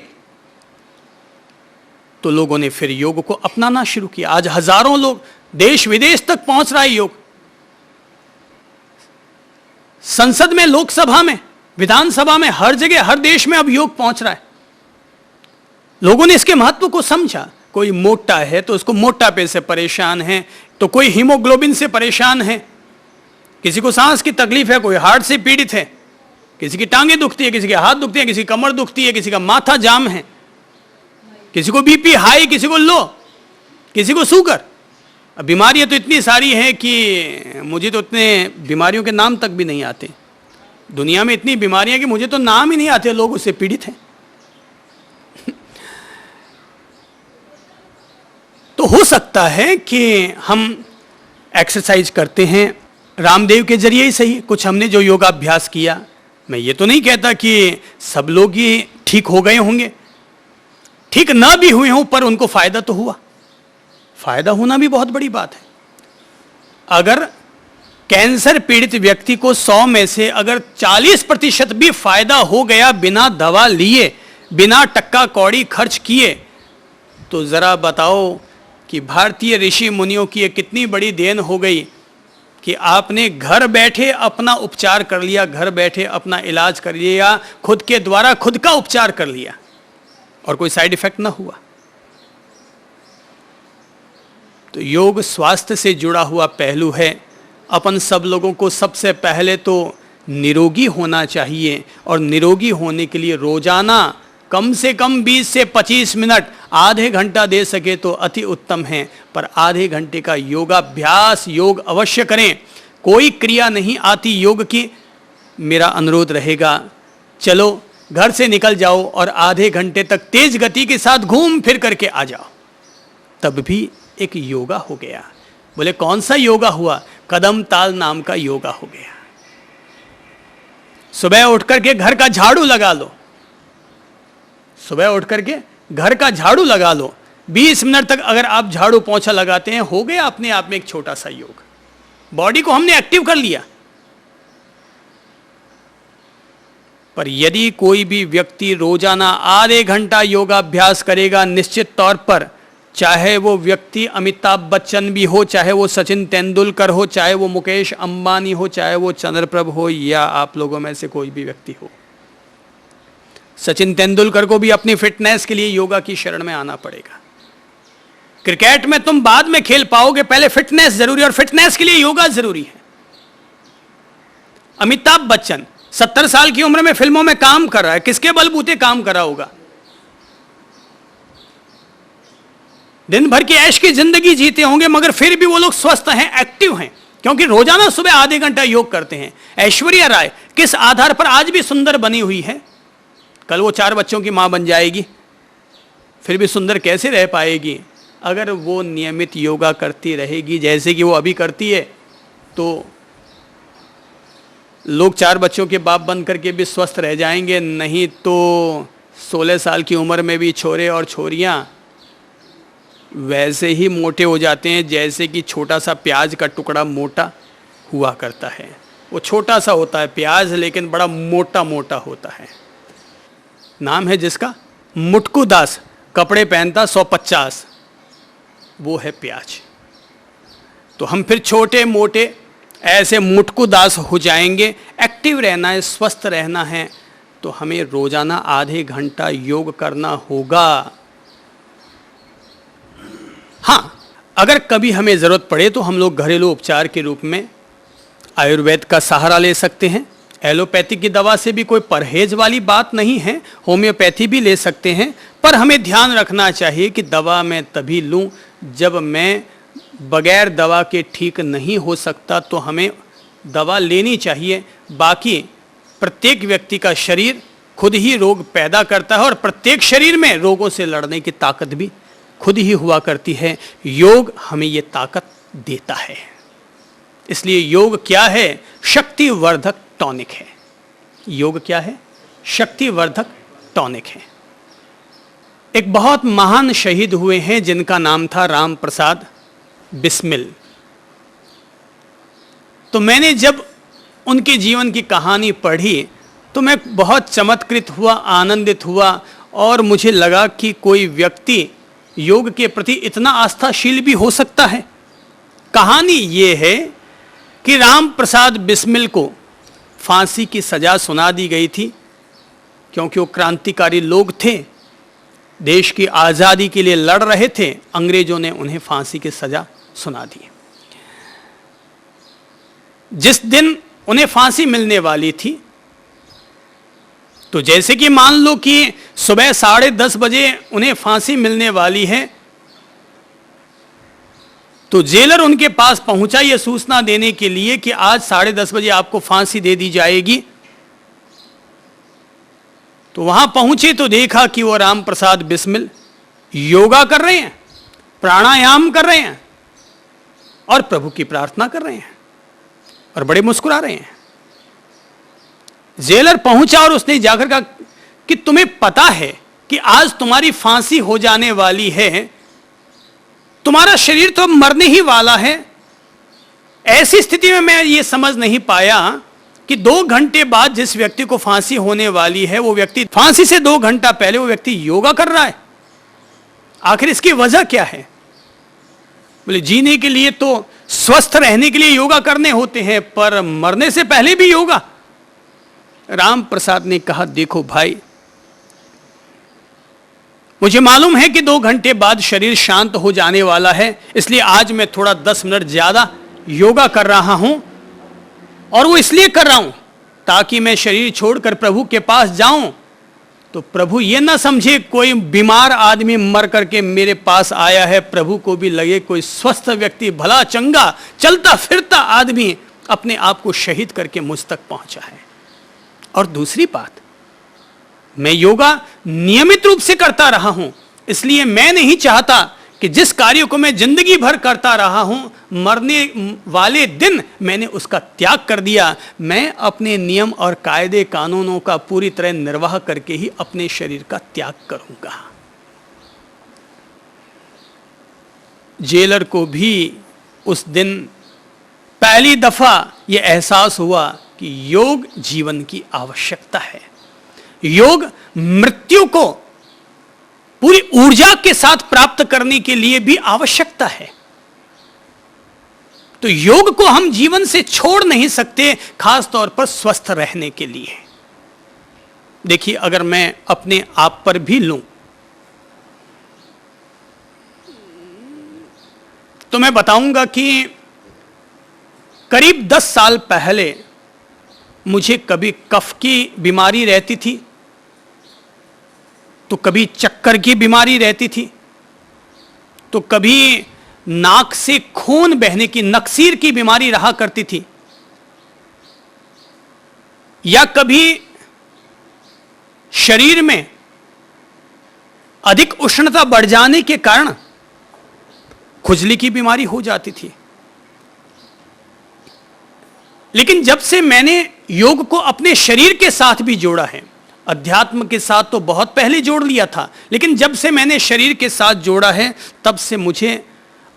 तो लोगों ने फिर योग को अपनाना शुरू किया। आज हजारों लोग, देश विदेश तक पहुंच रहा है योग। संसद में, लोकसभा में, विधानसभा में, हर जगह, हर देश में अब योग पहुंच रहा है। लोगों ने इसके महत्व को समझा। कोई मोटा है तो उसको मोटापे से परेशान है, तो कोई हीमोग्लोबिन से परेशान है, किसी को सांस की तकलीफ है, कोई हार्ट से पीड़ित है, किसी की टांगें दुखती है, किसी के हाथ दुखते हैं, किसी की कमर दुखती है, किसी का माथा जाम है, किसी को बीपी हाई, किसी को लो, किसी को शुगर। अब बीमारियां तो इतनी सारी हैं कि मुझे तो इतने बीमारियों के नाम तक भी नहीं आते। दुनिया में इतनी बीमारियां कि मुझे तो नाम ही नहीं आते, लोग उससे पीड़ित हैं। तो हो सकता है कि हम एक्सरसाइज करते हैं रामदेव के जरिए ही सही, कुछ हमने जो योगाभ्यास किया। मैं ये तो नहीं कहता कि सब लोग ही ठीक हो गए होंगे, ठीक ना भी हुए हों, पर उनको फायदा तो हुआ। फायदा होना भी बहुत बड़ी बात है। अगर कैंसर पीड़ित व्यक्ति को 100 में से अगर 40% भी फायदा हो गया बिना दवा लिए, बिना टक्का कौड़ी खर्च किए, तो जरा बताओ कि भारतीय ऋषि मुनियों की ये कितनी बड़ी देन हो गई कि आपने घर बैठे अपना उपचार कर लिया, घर बैठे अपना इलाज कर लिया, खुद के द्वारा खुद का उपचार कर लिया और कोई साइड इफेक्ट ना हुआ। तो योग स्वास्थ्य से जुड़ा हुआ पहलू है। अपन सब लोगों को सबसे पहले तो निरोगी होना चाहिए, और निरोगी होने के लिए रोजाना कम से कम 20 से 25 मिनट, आधे घंटा दे सके तो अति उत्तम है, पर आधे घंटे का योगाभ्यास, योग अवश्य करें। कोई क्रिया नहीं आती योग की, मेरा अनुरोध रहेगा चलो घर से निकल जाओ और आधे घंटे तक तेज गति के साथ घूम फिर करके आ जाओ। तब भी एक योगा हो गया। बोले कौन सा योगा हुआ? कदम ताल नाम का योगा हो गया। सुबह उठ करके घर का झाड़ू लगा लो, सुबह उठ करके घर का झाड़ू लगा लो, 20 मिनट तक अगर आप झाड़ू पोंछा लगाते हैं, हो गया अपने आप में एक छोटा सा योग। बॉडी को हमने एक्टिव कर लिया। पर यदि कोई भी व्यक्ति रोजाना आधे घंटा योगाभ्यास करेगा, निश्चित तौर पर, चाहे वो व्यक्ति अमिताभ बच्चन भी हो, चाहे वो सचिन तेंदुलकर हो, चाहे वो मुकेश अंबानी हो, चाहे वो चंद्रप्रभ हो, या आप लोगों में से कोई भी व्यक्ति हो, सचिन तेंदुलकर को भी अपनी फिटनेस के लिए योगा की शरण में आना पड़ेगा। क्रिकेट में तुम बाद में खेल पाओगे, पहले फिटनेस जरूरी, और फिटनेस के लिए योगा जरूरी है। अमिताभ बच्चन 70 साल की उम्र में फिल्मों में काम कर रहा है, किसके बलबूते काम कर रहा होगा? दिन भर की ऐश की जिंदगी जीते होंगे, मगर फिर भी वो लोग स्वस्थ हैं, एक्टिव हैं, क्योंकि रोजाना सुबह आधे घंटा योग करते हैं। ऐश्वर्या राय किस आधार पर आज भी सुंदर बनी हुई है? कल वो 4 बच्चों की मां बन जाएगी, फिर भी सुंदर कैसे रह पाएगी? अगर वो नियमित योगा करती रहेगी जैसे कि वो अभी करती है, तो लोग 4 बच्चों के बाप बन करके भी स्वस्थ रह जाएंगे। नहीं तो 16 साल की उम्र में भी छोरे और छोरियां वैसे ही मोटे हो जाते हैं जैसे कि छोटा सा प्याज का टुकड़ा मोटा हुआ करता है। वो छोटा सा होता है प्याज, लेकिन बड़ा मोटा मोटा होता है। नाम है जिसका मुटकू दास, कपड़े पहनता 150, वो है प्याज। तो हम फिर छोटे मोटे ऐसे मुटकू दास हो जाएंगे। एक्टिव रहना है, स्वस्थ रहना है, तो हमें रोजाना आधे घंटा योग करना होगा। हाँ, अगर कभी हमें जरूरत पड़े तो हम लोग घरेलू उपचार के रूप में आयुर्वेद का सहारा ले सकते हैं। एलोपैथी की दवा से भी कोई परहेज वाली बात नहीं है, होम्योपैथी भी ले सकते हैं। पर हमें ध्यान रखना चाहिए कि दवा मैं तभी लूं जब मैं बगैर दवा के ठीक नहीं हो सकता, तो हमें दवा लेनी चाहिए। बाकी प्रत्येक व्यक्ति का शरीर खुद ही रोग पैदा करता है, और प्रत्येक शरीर में रोगों से लड़ने की ताकत भी खुद ही हुआ करती है। योग हमें ये ताकत देता है। इसलिए योग क्या है? शक्तिवर्धक टॉनिक है। योग क्या है? शक्तिवर्धक टॉनिक है। एक बहुत महान शहीद हुए हैं जिनका नाम था राम प्रसाद बिस्मिल। तो मैंने जब उनके जीवन की कहानी पढ़ी तो मैं बहुत चमत्कृत हुआ, आनंदित हुआ, और मुझे लगा कि कोई व्यक्ति योग के प्रति इतना आस्थाशील भी हो सकता है। कहानी ये है कि राम प्रसाद बिस्मिल को फांसी की सजा सुना दी गई थी, क्योंकि वो क्रांतिकारी लोग थे, देश की आज़ादी के लिए लड़ रहे थे। अंग्रेजों ने उन्हें फांसी की सजा सुना दी। जिस दिन उन्हें फांसी मिलने वाली थी, तो जैसे कि मान लो कि सुबह 10:30 बजे उन्हें फांसी मिलने वाली है, तो जेलर उनके पास पहुंचा यह सूचना देने के लिए कि आज 10:30 बजे आपको फांसी दे दी जाएगी। तो वहां पहुंचे तो देखा कि वो राम प्रसाद बिस्मिल योगा कर रहे हैं, प्राणायाम कर रहे हैं, और प्रभु की प्रार्थना कर रहे हैं, और बड़े मुस्कुरा रहे हैं। जेलर पहुंचा और उसने जाकर कहा कि तुम्हें पता है कि आज तुम्हारी फांसी हो जाने वाली है, तुम्हारा शरीर तो मरने ही वाला है। ऐसी स्थिति में मैं ये समझ नहीं पाया कि 2 घंटे बाद जिस व्यक्ति को फांसी होने वाली है, वो व्यक्ति फांसी से 2 घंटा पहले वो व्यक्ति योगा कर रहा है। आखिर इसकी वजह क्या है? बोले जीने के लिए तो, स्वस्थ रहने के लिए योगा करने होते हैं, पर मरने से पहले भी योगा। राम प्रसाद ने कहा, देखो भाई, मुझे मालूम है कि 2 घंटे बाद शरीर शांत हो जाने वाला है, इसलिए आज मैं थोड़ा 10 मिनट ज्यादा योगा कर रहा हूं, और वो इसलिए कर रहा हूं ताकि मैं शरीर छोड़कर प्रभु के पास जाऊं, तो प्रभु ये ना समझे कोई बीमार आदमी मर करके मेरे पास आया है। प्रभु को भी लगे कोई स्वस्थ व्यक्ति, भला चंगा चलता फिरता आदमी अपने आप को शहीद करके मुझ तक पहुंचा है। और दूसरी बात, मैं योगा नियमित रूप से करता रहा हूं, इसलिए मैं नहीं चाहता कि जिस कार्य को मैं जिंदगी भर करता रहा हूं, मरने वाले दिन मैंने उसका त्याग कर दिया। मैं अपने नियम और कायदे कानूनों का पूरी तरह निर्वाह करके ही अपने शरीर का त्याग करूंगा। जेलर को भी उस दिन पहली दफा यह एहसास हुआ कि योग जीवन की आवश्यकता है। योग मृत्यु को पूरी ऊर्जा के साथ प्राप्त करने के लिए भी आवश्यकता है। तो योग को हम जीवन से छोड़ नहीं सकते, खास तौर पर स्वस्थ रहने के लिए। देखिए, अगर मैं अपने आप पर भी लूं तो मैं बताऊंगा कि करीब 10 साल पहले मुझे कभी कफ की बीमारी रहती थी, तो कभी चक्कर की बीमारी रहती थी, तो कभी नाक से खून बहने की नक्सीर की बीमारी रहा करती थी, या कभी शरीर में अधिक उष्णता बढ़ जाने के कारण खुजली की बीमारी हो जाती थी। लेकिन जब से मैंने योग को अपने शरीर के साथ भी जोड़ा है, अध्यात्म के साथ तो बहुत पहले जोड़ लिया था, लेकिन जब से मैंने शरीर के साथ जोड़ा है, तब से मुझे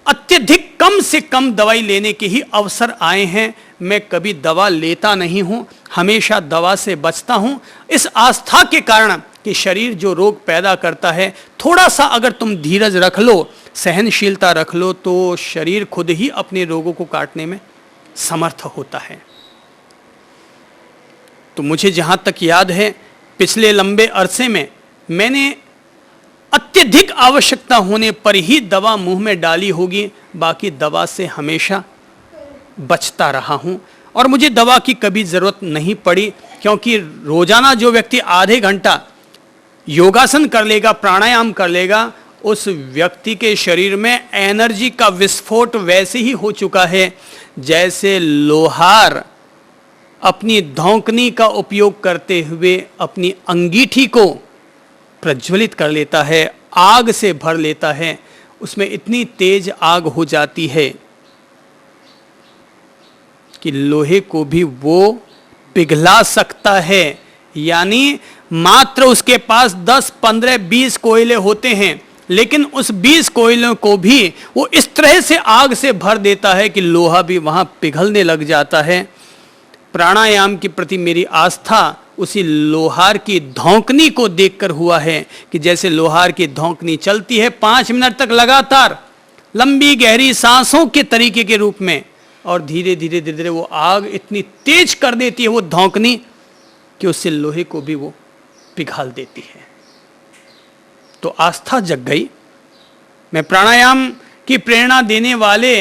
अत्यधिक कम से कम दवाई लेने के ही अवसर आए हैं। मैं कभी दवा लेता नहीं हूं, हमेशा दवा से बचता हूं, इस आस्था के कारण कि शरीर जो रोग पैदा करता है, थोड़ा सा अगर तुम धीरज रख लो, सहनशीलता रख लो, तो शरीर खुद ही अपने रोगों को काटने में समर्थ होता है। तो मुझे जहां तक याद है, पिछले लंबे अरसे में मैंने अत्यधिक आवश्यकता होने पर ही दवा मुंह में डाली होगी, बाकी दवा से हमेशा बचता रहा हूं और मुझे दवा की कभी जरूरत नहीं पड़ी, क्योंकि रोजाना जो व्यक्ति आधे घंटा योगासन कर लेगा, प्राणायाम कर लेगा, उस व्यक्ति के शरीर में एनर्जी का विस्फोट वैसे ही हो चुका है जैसे लोहार अपनी धौंकनी का उपयोग करते हुए अपनी अंगीठी को प्रज्वलित कर लेता है, आग से भर लेता है। उसमें इतनी तेज आग हो जाती है कि लोहे को भी वो पिघला सकता है। यानी मात्र उसके पास 10, 15, 20 कोयले होते हैं, लेकिन उस 20 कोयलों को भी वो इस तरह से आग से भर देता है कि लोहा भी वहां पिघलने लग जाता है। प्राणायाम के प्रति मेरी आस्था उसी लोहार की धौंकनी को देखकर हुआ है कि जैसे लोहार की धौंकनी चलती है 5 मिनट तक लगातार लंबी गहरी सांसों के तरीके के रूप में, और धीरे धीरे धीरे धीरे वो आग इतनी तेज कर देती है वो धौंकनी कि उससे लोहे को भी वो पिघाल देती है। तो आस्था जग गई। मैं प्राणायाम की प्रेरणा देने वाले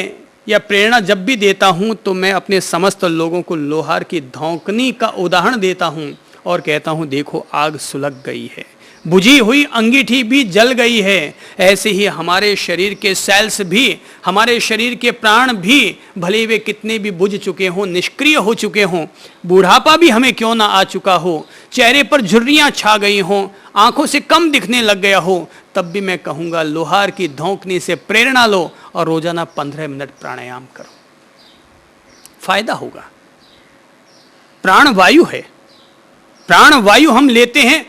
या प्रेरणा जब भी देता हूं तो मैं अपने समस्त लोगों को लोहार की धौंकनी का उदाहरण देता हूं और कहता हूं, देखो आग सुलग गई है, बुझी हुई अंगीठी भी जल गई है। ऐसे ही हमारे शरीर के सेल्स भी, हमारे शरीर के प्राण भी, भले वे कितने भी बुझ चुके हों, निष्क्रिय हो चुके हों, बूढ़ापा भी हमें क्यों ना आ चुका हो, चेहरे पर झुर्रियां छा गई हों, आंखों से कम दिखने लग गया हो, तब भी मैं कहूंगा लोहार की धौंकनी से प्रेरणा लो और रोजाना 15 मिनट प्राणायाम करो, फायदा होगा। प्राण वायु है, प्राण वायु हम लेते हैं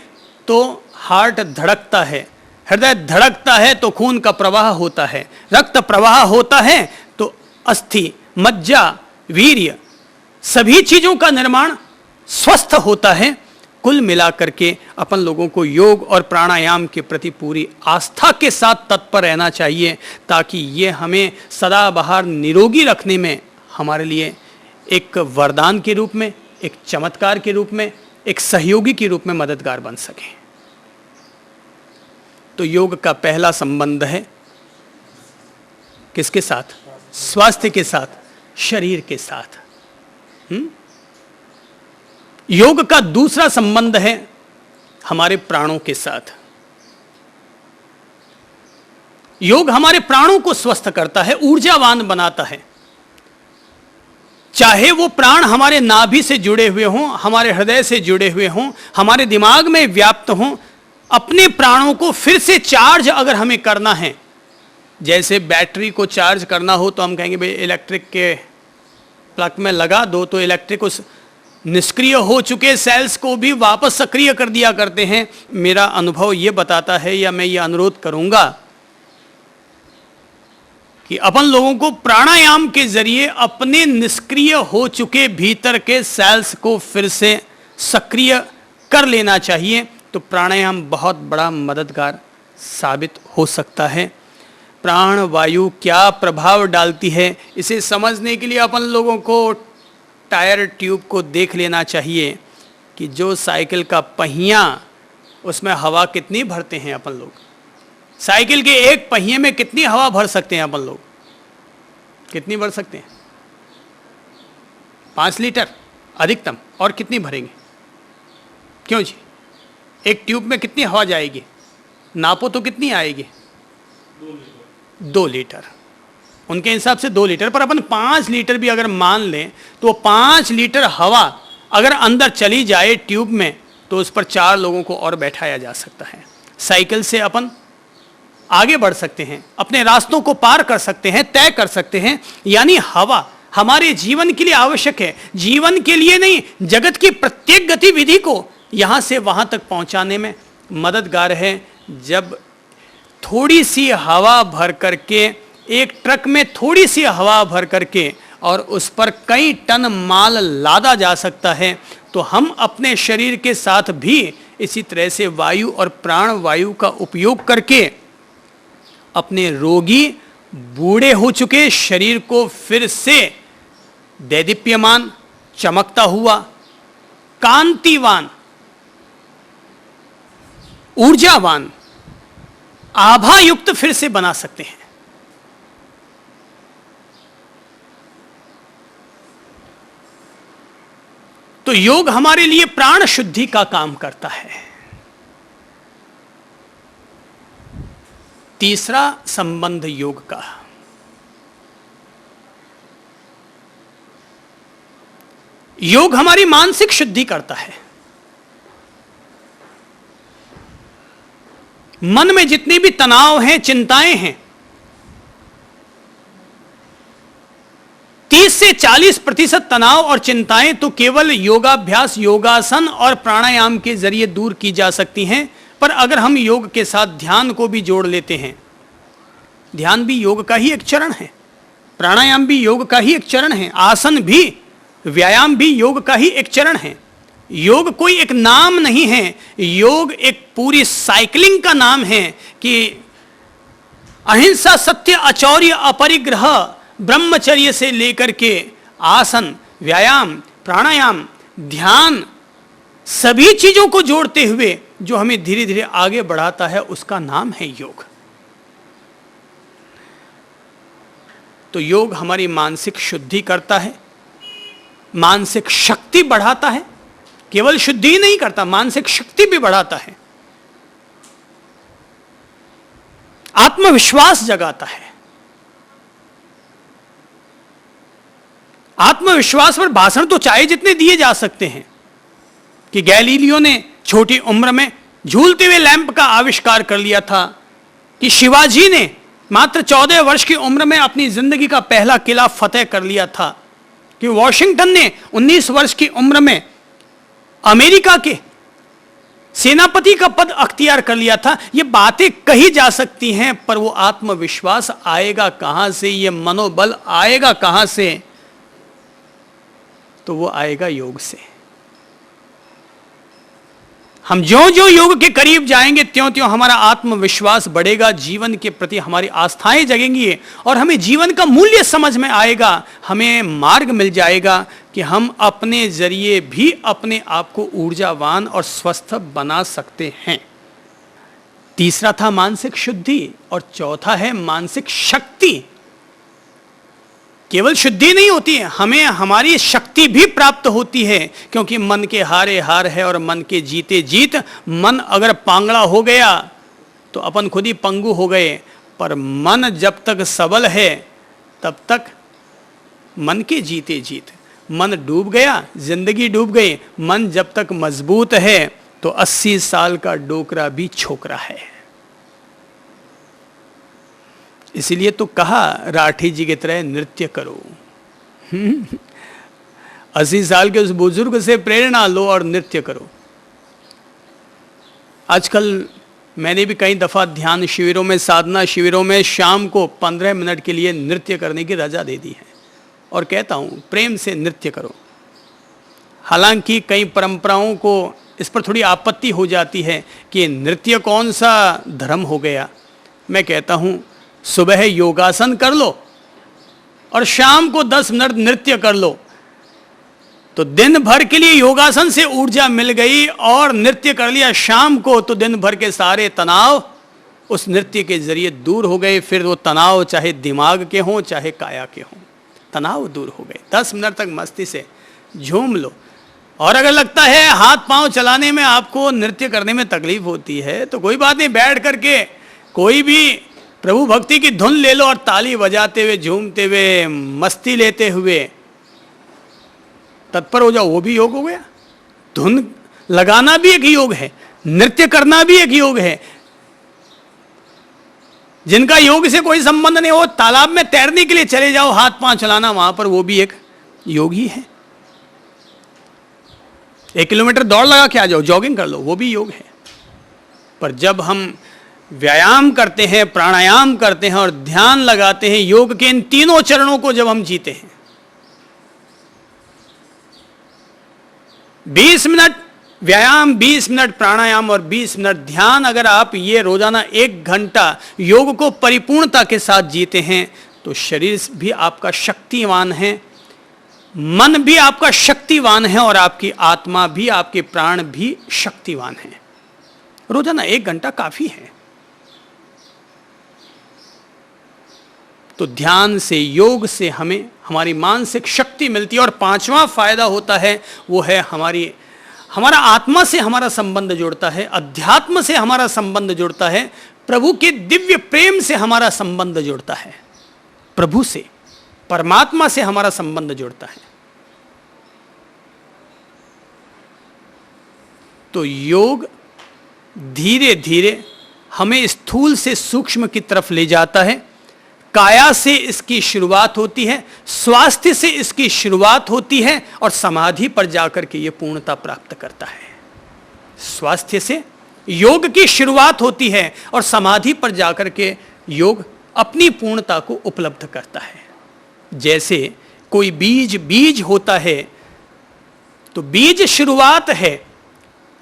तो हार्ट धड़कता है, हृदय धड़कता है तो खून का प्रवाह होता है, रक्त प्रवाह होता है तो अस्थि, मज्जा, वीर्य, सभी चीजों का निर्माण स्वस्थ होता है। कुल मिलाकर के अपन लोगों को योग और प्राणायाम के प्रति पूरी आस्था के साथ तत्पर रहना चाहिए, ताकि ये हमें सदाबहार निरोगी रखने में हमारे लिए एक वरदान के रूप में, एक चमत्कार के रूप में, एक सहयोगी के रूप में मददगार बन सके। तो योग का पहला संबंध है किसके साथ? स्वास्थ्य के साथ, शरीर के साथ। योग का दूसरा संबंध है हमारे प्राणों के साथ। योग हमारे प्राणों को स्वस्थ करता है, ऊर्जावान बनाता है। चाहे वो प्राण हमारे नाभि से जुड़े हुए हों, हमारे हृदय से जुड़े हुए हों, हमारे दिमाग में व्याप्त हों, अपने प्राणों को फिर से चार्ज अगर हमें करना है, जैसे बैटरी को चार्ज करना हो तो हम कहेंगे भाई इलेक्ट्रिक के प्लग में लगा दो, तो इलेक्ट्रिक उस निष्क्रिय हो चुके सेल्स को भी वापस सक्रिय कर दिया करते हैं। मेरा अनुभव यह बताता है, या मैं ये अनुरोध करूंगा कि अपन लोगों को प्राणायाम के जरिए अपने निष्क्रिय हो चुके भीतर के सेल्स को फिर से सक्रिय कर लेना चाहिए। तो प्राणायाम बहुत बड़ा मददगार साबित हो सकता है। प्राण वायु क्या प्रभाव डालती है, इसे समझने के लिए अपन लोगों को टायर ट्यूब को देख लेना चाहिए कि जो साइकिल का पहिया, उसमें हवा कितनी भरते हैं अपन लोग। साइकिल के एक पहिए में कितनी हवा भर सकते हैं अपन लोग, कितनी भर सकते हैं? 5 लीटर अधिकतम। और कितनी भरेंगे? क्यों जी? एक ट्यूब में कितनी हवा जाएगी? नापो तो कितनी आएगी? 2 लीटर। उनके हिसाब से 2 लीटर, पर अपन 5 लीटर भी अगर मान लें तो 5 लीटर हवा अगर अंदर चली जाए ट्यूब में, तो उस पर 4 लोगों को और बैठाया जा सकता है। साइकिल से अपन आगे बढ़ सकते हैं, अपने रास्तों को पार कर सकते हैं, तय कर सकते हैं। यानी हवा हमारे जीवन के लिए आवश्यक है। जीवन के लिए नहीं, जगत की प्रत्येक गतिविधि को यहां से वहां तक पहुंचाने में मददगार है। जब थोड़ी सी हवा भर करके, एक ट्रक में थोड़ी सी हवा भर करके और उस पर कई टन माल लादा जा सकता है, तो हम अपने शरीर के साथ भी इसी तरह से वायु और प्राण वायु का उपयोग करके अपने रोगी, बूढ़े हो चुके शरीर को फिर से दैदीप्यमान, चमकता हुआ, कांतिवान, ऊर्जावान, आभायुक्त फिर से बना सकते हैं। तो योग हमारे लिए प्राण शुद्धि का काम करता है। तीसरा संबंध योग का, योग हमारी मानसिक शुद्धि करता है। मन में जितने भी तनाव हैं, चिंताएं हैं, 30 से 40% तनाव और चिंताएं तो केवल योगाभ्यास, योगासन और प्राणायाम के जरिए दूर की जा सकती हैं। पर अगर हम योग के साथ ध्यान को भी जोड़ लेते हैं, ध्यान भी योग का ही एक चरण है, प्राणायाम भी योग का ही एक चरण है, आसन भी, व्यायाम भी योग का ही एक चरण है। योग कोई एक नाम नहीं है, योग एक पूरी साइकिलिंग का नाम है कि अहिंसा, सत्य, अचौर्य, अपरिग्रह, ब्रह्मचर्य से लेकर के आसन, व्यायाम, प्राणायाम, ध्यान, सभी चीजों को जोड़ते हुए जो हमें धीरे धीरे आगे बढ़ाता है, उसका नाम है योग। तो योग हमारी मानसिक शुद्धि करता है, मानसिक शक्ति बढ़ाता है। केवल शुद्धि ही नहीं करता, मानसिक शक्ति भी बढ़ाता है, आत्मविश्वास जगाता है। आत्मविश्वास पर भाषण तो चाहे जितने दिए जा सकते हैं कि गैलीलियो ने छोटी उम्र में झूलते हुए लैंप का आविष्कार कर लिया था, कि शिवाजी ने मात्र 14 वर्ष की उम्र में अपनी जिंदगी का पहला किला फतेह कर लिया था, कि वॉशिंगटन ने 19 वर्ष की उम्र में अमेरिका के सेनापति का पद अख्तियार कर लिया था। ये बातें कही जा सकती हैं, पर वो आत्मविश्वास आएगा कहां से, ये मनोबल आएगा कहां से? तो वो आएगा योग से। हम ज्यों ज्यों योग के करीब जाएंगे, त्यों त्यों हमारा आत्मविश्वास बढ़ेगा, जीवन के प्रति हमारी आस्थाएं जगेंगी और हमें जीवन का मूल्य समझ में आएगा। हमें मार्ग मिल जाएगा कि हम अपने जरिए भी अपने आप को ऊर्जावान और स्वस्थ बना सकते हैं। तीसरा था मानसिक शुद्धि और चौथा है मानसिक शक्ति। केवल शुद्धि नहीं होती है, हमें हमारी शक्ति भी प्राप्त होती है, क्योंकि मन के हारे हार है और मन के जीते जीत। मन अगर पांगड़ा हो गया तो अपन खुद ही पंगु हो गए, पर मन जब तक सबल है तब तक मन के जीते जीत। मन डूब गया, जिंदगी डूब गई। मन जब तक मजबूत है तो 80 साल का डोकरा भी छोकरा है। इसीलिए तो कहा राठी जी की तरह नृत्य करो। 80 साल के उस बुजुर्ग से प्रेरणा लो और नृत्य करो। आजकल मैंने भी कई दफा ध्यान शिविरों में, साधना शिविरों में शाम को 15 मिनट के लिए नृत्य करने की रजा दे दी है और कहता हूं प्रेम से नृत्य करो। हालांकि कई परंपराओं को इस पर थोड़ी आपत्ति हो जाती है कि नृत्य कौन सा धर्म हो गया। मैं कहता हूं सुबह योगासन कर लो और शाम को 10 मिनट नृत्य कर लो, तो दिन भर के लिए योगासन से ऊर्जा मिल गई और नृत्य कर लिया शाम को, तो दिन भर के सारे तनाव उस नृत्य के जरिए दूर हो गए। फिर वो तनाव चाहे दिमाग के हों चाहे काया के हों, तनाव दूर हो गए। 10 मिनट तक मस्ती से झूम लो। और अगर लगता है हाथ पांव चलाने में आपको, नृत्य करने में तकलीफ होती है, तो कोई बात नहीं, बैठ करके कोई भी प्रभु भक्ति की धुन ले लो और ताली बजाते हुए, झूमते हुए, मस्ती लेते हुए तत्पर हो जाओ, वो भी योग हो गया। धुन लगाना भी एक योग है, नृत्य करना भी एक योग है। जिनका योग से कोई संबंध नहीं हो, तालाब में तैरने के लिए चले जाओ, हाथ पांव चलाना वहां पर, वो भी एक योग ही है। 1 किलोमीटर दौड़ लगा के आ जाओ, जॉगिंग कर लो, वो भी योग है। पर जब हम व्यायाम करते हैं, प्राणायाम करते हैं और ध्यान लगाते हैं, योग के इन तीनों चरणों को जब हम जीते हैं, 20 मिनट व्यायाम, 20 मिनट प्राणायाम और 20 मिनट ध्यान, अगर आप ये रोजाना 1 घंटा योग को परिपूर्णता के साथ जीते हैं, तो शरीर भी आपका शक्तिवान है, मन भी आपका शक्तिवान है और आपकी आत्मा भी, आपके प्राण भी शक्तिवान है। रोजाना 1 घंटा काफी है। तो ध्यान से, योग से हमें हमारी मानसिक शक्ति मिलती है। और 5वां फायदा होता है, वो है हमारा आत्मा से हमारा संबंध जुड़ता है, अध्यात्म से हमारा संबंध जुड़ता है, प्रभु के दिव्य प्रेम से हमारा संबंध जुड़ता है, प्रभु से, परमात्मा से हमारा संबंध जुड़ता है। तो योग धीरे धीरे हमें स्थूल से सूक्ष्म की तरफ ले जाता है। काया से इसकी शुरुआत होती है, स्वास्थ्य से इसकी शुरुआत होती है और समाधि पर जाकर के ये पूर्णता प्राप्त करता है। स्वास्थ्य से योग की शुरुआत होती है और समाधि पर जाकर के योग अपनी पूर्णता को उपलब्ध करता है। जैसे कोई बीज होता है, तो बीज शुरुआत है,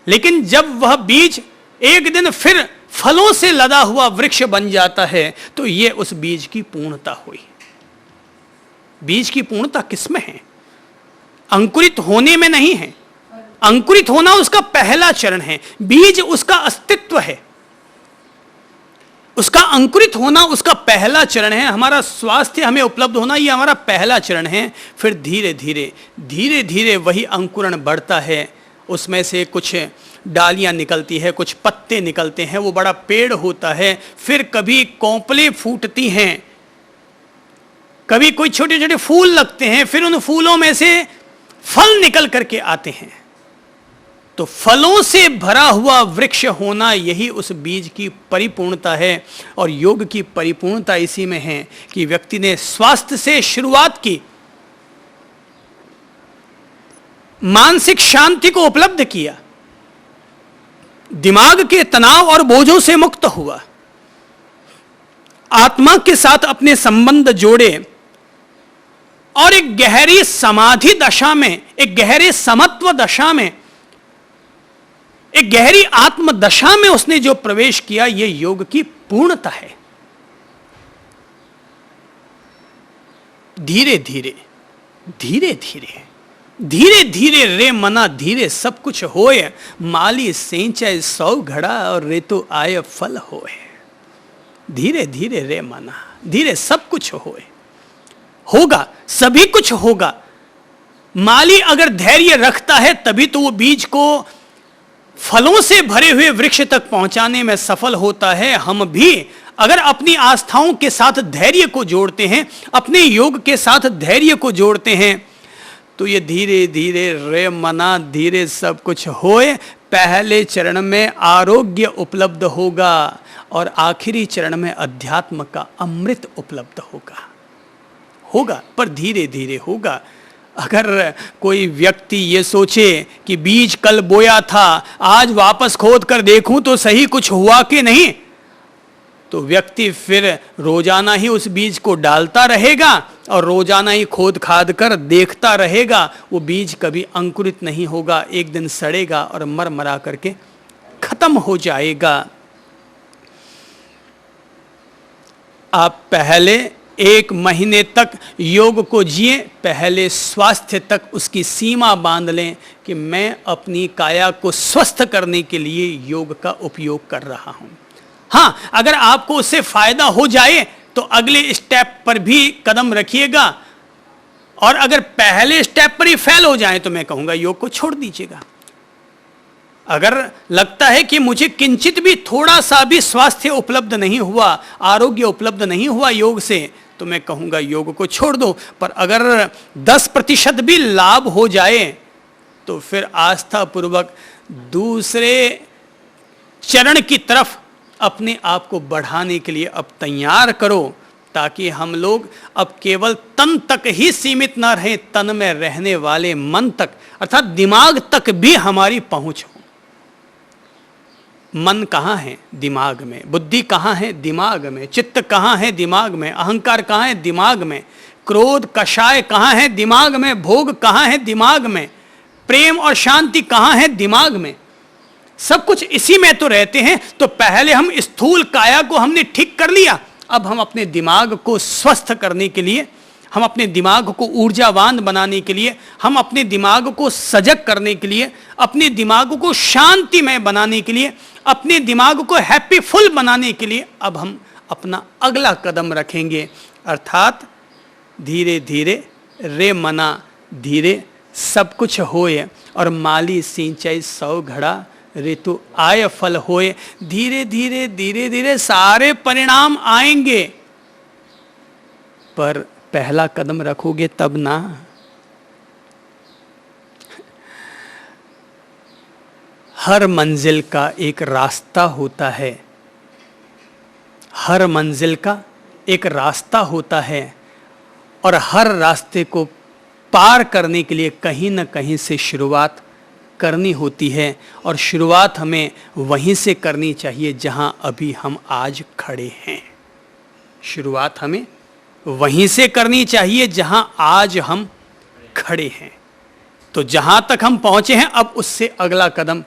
लेकिन जब वह बीज एक दिन फिर फलों से लदा हुआ वृक्ष बन जाता है, तो यह उस बीज की पूर्णता हुई। बीज की पूर्णता किसमें है? अंकुरित होने में नहीं है। अंकुरित होना उसका पहला चरण है, बीज उसका अस्तित्व है, उसका अंकुरित होना उसका पहला चरण है। हमारा स्वास्थ्य हमें उपलब्ध होना यह हमारा पहला चरण है। फिर धीरे धीरे वही अंकुरण बढ़ता है, उसमें से कुछ डालियां निकलती है, कुछ पत्ते निकलते हैं, वो बड़ा पेड़ होता है। फिर कभी कोंपले फूटती हैं, कभी कोई छोटे छोटे फूल लगते हैं, फिर उन फूलों में से फल निकल करके आते हैं। तो फलों से भरा हुआ वृक्ष होना, यही उस बीज की परिपूर्णता है। और योग की परिपूर्णता इसी में है कि व्यक्ति ने स्वास्थ्य से शुरुआत की, मानसिक शांति को उपलब्ध किया, दिमाग के तनाव और बोझों से मुक्त हुआ, आत्मा के साथ अपने संबंध जोड़े और एक गहरी समाधि दशा में, एक गहरे समत्व दशा में, एक गहरी आत्म दशा में उसने जो प्रवेश किया, यह योग की पूर्णता है। धीरे धीरे रे मना धीरे सब कुछ होए, माली सेंचे 100 घड़ा और रेतु आय फल होए। धीरे धीरे रे मना, धीरे सब कुछ होए, होगा, सभी कुछ होगा। माली अगर धैर्य रखता है तभी तो वो बीज को फलों से भरे हुए वृक्ष तक पहुंचाने में सफल होता है। हम भी अगर अपनी आस्थाओं के साथ धैर्य को जोड़ते हैं, अपने योग के साथ धैर्य को जोड़ते हैं, तो ये धीरे धीरे रे मना धीरे सब कुछ होए। पहले चरण में आरोग्य उपलब्ध होगा और आखिरी चरण में अध्यात्म का अमृत उपलब्ध होगा पर धीरे धीरे होगा। अगर कोई व्यक्ति ये सोचे कि बीज कल बोया था, आज वापस खोद कर देखूं तो सही कुछ हुआ कि नहीं, तो व्यक्ति फिर रोजाना ही उस बीज को डालता रहेगा और रोजाना ही खोद खाद कर देखता रहेगा। वो बीज कभी अंकुरित नहीं होगा, एक दिन सड़ेगा और मर मरा करके खत्म हो जाएगा। आप पहले 1 महीने तक योग को जिए, पहले स्वास्थ्य तक उसकी सीमा बांध लें कि मैं अपनी काया को स्वस्थ करने के लिए योग का उपयोग कर रहा हूं। हां, अगर आपको उससे फायदा हो जाए तो अगले स्टेप पर भी कदम रखिएगा, और अगर पहले स्टेप पर ही फेल हो जाए तो मैं कहूंगा योग को छोड़ दीजिएगा। अगर लगता है कि मुझे किंचित भी थोड़ा सा भी स्वास्थ्य उपलब्ध नहीं हुआ, आरोग्य उपलब्ध नहीं हुआ योग से, तो मैं कहूंगा योग को छोड़ दो। पर अगर 10% भी लाभ हो जाए तो फिर आस्था पूर्वक दूसरे चरण की तरफ अपने आप को बढ़ाने के लिए अब तैयार करो, ताकि हम लोग अब केवल तन तक ही सीमित ना रहे, तन में रहने वाले मन तक अर्थात दिमाग तक भी हमारी पहुंच हो। मन कहाँ है? दिमाग में। बुद्धि कहाँ है? दिमाग में। चित्त कहाँ है? दिमाग में। अहंकार कहाँ है? दिमाग में। क्रोध कषाय कहाँ है? दिमाग में। भोग कहाँ है? दिमाग में। प्रेम और शांति कहाँ है? दिमाग में। सब कुछ इसी में तो रहते हैं। तो पहले हम स्थूल काया को हमने ठीक कर लिया, अब हम अपने दिमाग को स्वस्थ करने के लिए, हम अपने दिमाग को ऊर्जावान बनाने के लिए, हम अपने दिमाग को सजग करने के लिए, अपने दिमाग को शांतिमय बनाने के लिए, अपने दिमाग को हैप्पीफुल बनाने के लिए अब हम अपना अगला कदम रखेंगे। अर्थात धीरे धीरे रे मना धीरे सब कुछ होए, और माली सिंचाई 100 घड़ा ऋतु आय फल होए। धीरे धीरे धीरे धीरे सारे परिणाम आएंगे, पर पहला कदम रखोगे तब ना। हर मंजिल का एक रास्ता होता है, हर मंजिल का एक रास्ता होता है, और हर रास्ते को पार करने के लिए कहीं ना कहीं से शुरुआत करनी होती है, और शुरुआत हमें वहीं से करनी चाहिए जहां अभी हम आज खड़े हैं। शुरुआत हमें वहीं से करनी चाहिए जहां आज हम खड़े हैं। तो जहां तक हम पहुंचे हैं अब उससे अगला कदम